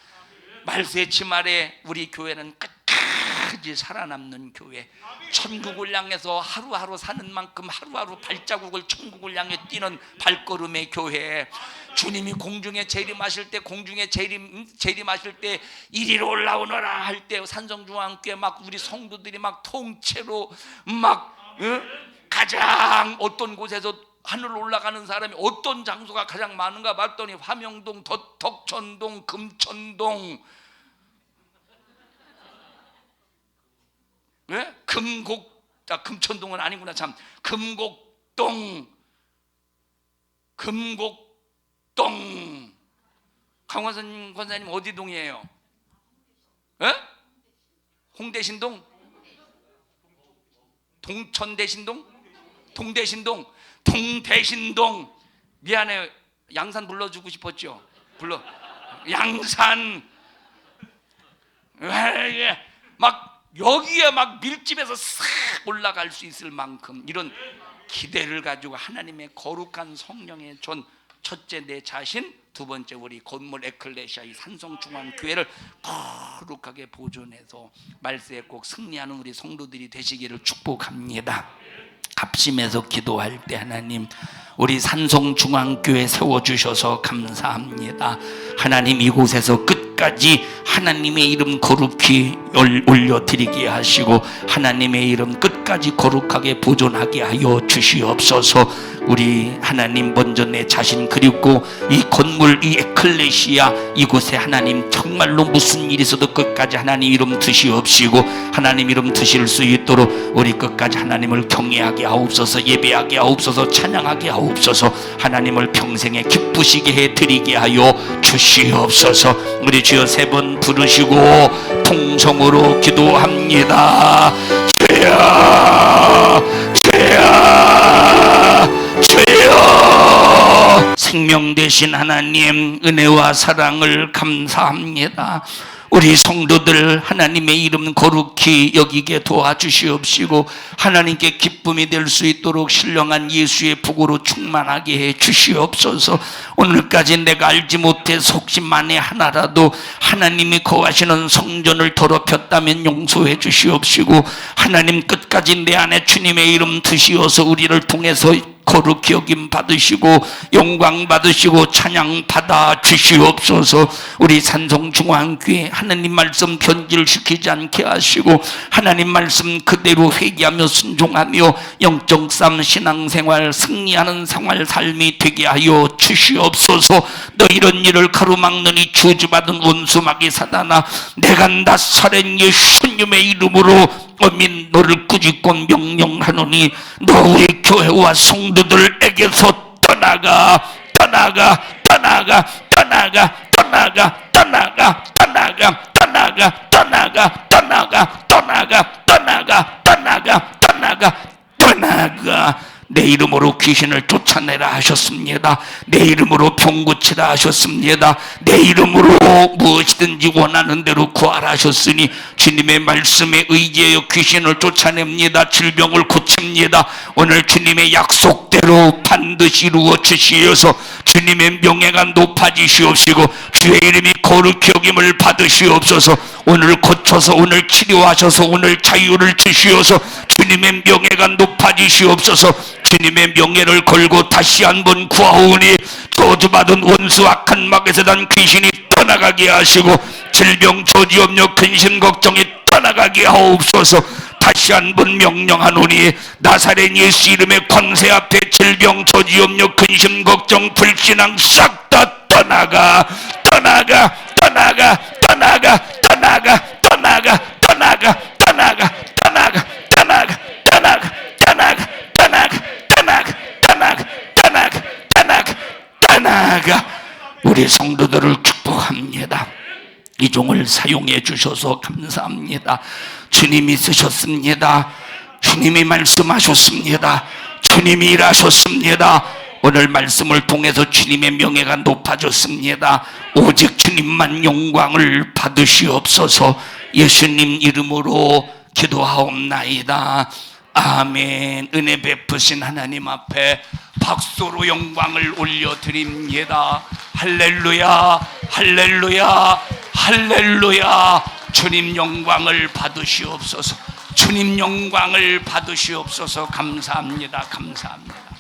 A: 말세 치말에 우리 교회는 끝까지 살아남는 교회, 천국을 향해서 하루하루 사는 만큼 하루하루 발자국을 천국을 향해 뛰는 발걸음의 교회, 주님이 공중에 재림하실 때, 공중에 재림하실 때 이리로 올라오너라 할 때 산성중앙교회 막 우리 성도들이 막 통째로 막 가장 어떤 곳에서 하늘로 올라가는 사람이 어떤 장소가 가장 많은가 봤더니 화명동, 덕천동, 금천동, 금천동은 아니구나, 참. 금곡동. 강원선 권사님 어디 동이에요? 홍대신동? 동천대신동? 동대신동. 미안해요, 양산 불러주고 싶었죠. 양산. 막 여기에 막 밀집해서 싹 올라갈 수 있을 만큼 이런 기대를 가지고 하나님의 거룩한 성령의 존, 첫째 내 자신, 두 번째 우리 건물 에클레시아 이 산성중앙교회를 거룩하게 보존해서 말세에 꼭 승리하는 우리 성도들이 되시기를 축복합니다. 합심해서 기도할 때 하나님, 우리 산성중앙교회 세워주셔서 감사합니다. 하나님, 이곳에서 끝까지 하나님의 이름 거룩히 올려드리게 하시고 하나님의 이름 끝까지 거룩하게 보존하게 하여 주시옵소서. 우리 하나님, 먼저 내 자신, 그리고 이 건물, 이 에클레시아 이곳에 하나님 정말로 무슨 일이 있어도 끝까지 하나님 이름 드시옵시고 하나님 이름 드실 수 있도록 우리 끝까지 하나님을 경외하게 하옵소서, 예배하게 하옵소서, 찬양하게 하옵소서, 하나님을 평생에 기쁘시게 해드리게 하여 주시옵소서. 우리 주여 세 번 부르시고 통성으로 기도합니다. 주여, 주여, 주여. 생명 되신 하나님, 은혜와 사랑을 감사합니다. 우리 성도들 하나님의 이름 거룩히 여기게 도와주시옵시고 하나님께 기쁨이 될 수 있도록 신령한 예수의 복으로 충만하게 해 주시옵소서. 오늘까지 내가 알지 못해 혹시 만에 하나라도 하나님이 거하시는 성전을 더럽혔다면 용서해 주시옵시고 하나님 끝까지 내 안에 주님의 이름 드시어서 우리를 통해서 거룩히 여김 받으시고 영광 받으시고 찬양 받아 주시옵소서. 우리 산성중앙교회 하나님 말씀 변질시키지 않게 하시고 하나님 말씀 그대로 회개하며 순종하며 영적 싸움 신앙생활 승리하는 생활 삶이 되게 하여 주시옵소서. 너 이런 일을 가로막느니 저주받은 원수 마귀 사단아, 내가 나사렛 예수님의 이름으로 어민 너를 꾸짖고 명령하노니 너 우리 교회와 성도들에게서 떠나가 떠나가 떠나가 떠나가 떠나가 떠나가 떠나가 떠나가 떠나가 떠나가 떠나가 떠나가 떠나가 떠나가 떠나가. 내 이름으로 귀신을 쫓아내라 하셨습니다. 내 이름으로 병 고치라 하셨습니다. 내 이름으로 무엇이든지 원하는 대로 구하라 하셨으니 주님의 말씀에 의지하여 귀신을 쫓아냅니다. 질병을 고칩니다. 오늘 주님의 약속대로 반드시 이루어 주시어서 주님의 명예가 높아지시옵시고 주의 이름이 거룩히 여김을 받으시옵소서. 오늘 고쳐서 오늘 치료하셔서 오늘 자유를 주시어서 주님의 명예가 높아지시옵소서. 주님의 명예를 걸고 다시 한번 구하오니 저주받은 원수 악한 마귀에서 난 귀신이 떠나가게 하시고 질병 저주 염려 근심 걱정이 떠나가게 하옵소서. 다시 한번 명령하노니 나사렛 예수 이름의 권세 앞에 질병 저주 염려 근심 걱정 불신앙 싹 다 떠나가 떠나가 떠나가 떠나가 떠나가 떠나가 떠나가 떠나가 떠나가 떠나가 떠나가 떠나가 떠나가 떠나가 떠나가 떠나가 떠나가 떠나가. 우리 성도들을 축복합니다. 이 종을 사용해 주셔서 감사합니다. 주님이 쓰셨습니다. 주님이 말씀하셨습니다. 주님이 일하셨습니다. 오늘 말씀을 통해서 주님의 명예가 높아졌습니다. 오직 주님만 영광을 받으시옵소서. 예수님 이름으로 기도하옵나이다. 아멘. 은혜 베푸신 하나님 앞에 박수로 영광을 올려드립니다. 할렐루야 할렐루야 할렐루야. 주님 영광을 받으시옵소서. 주님 영광을 받으시옵소서. 감사합니다. 감사합니다.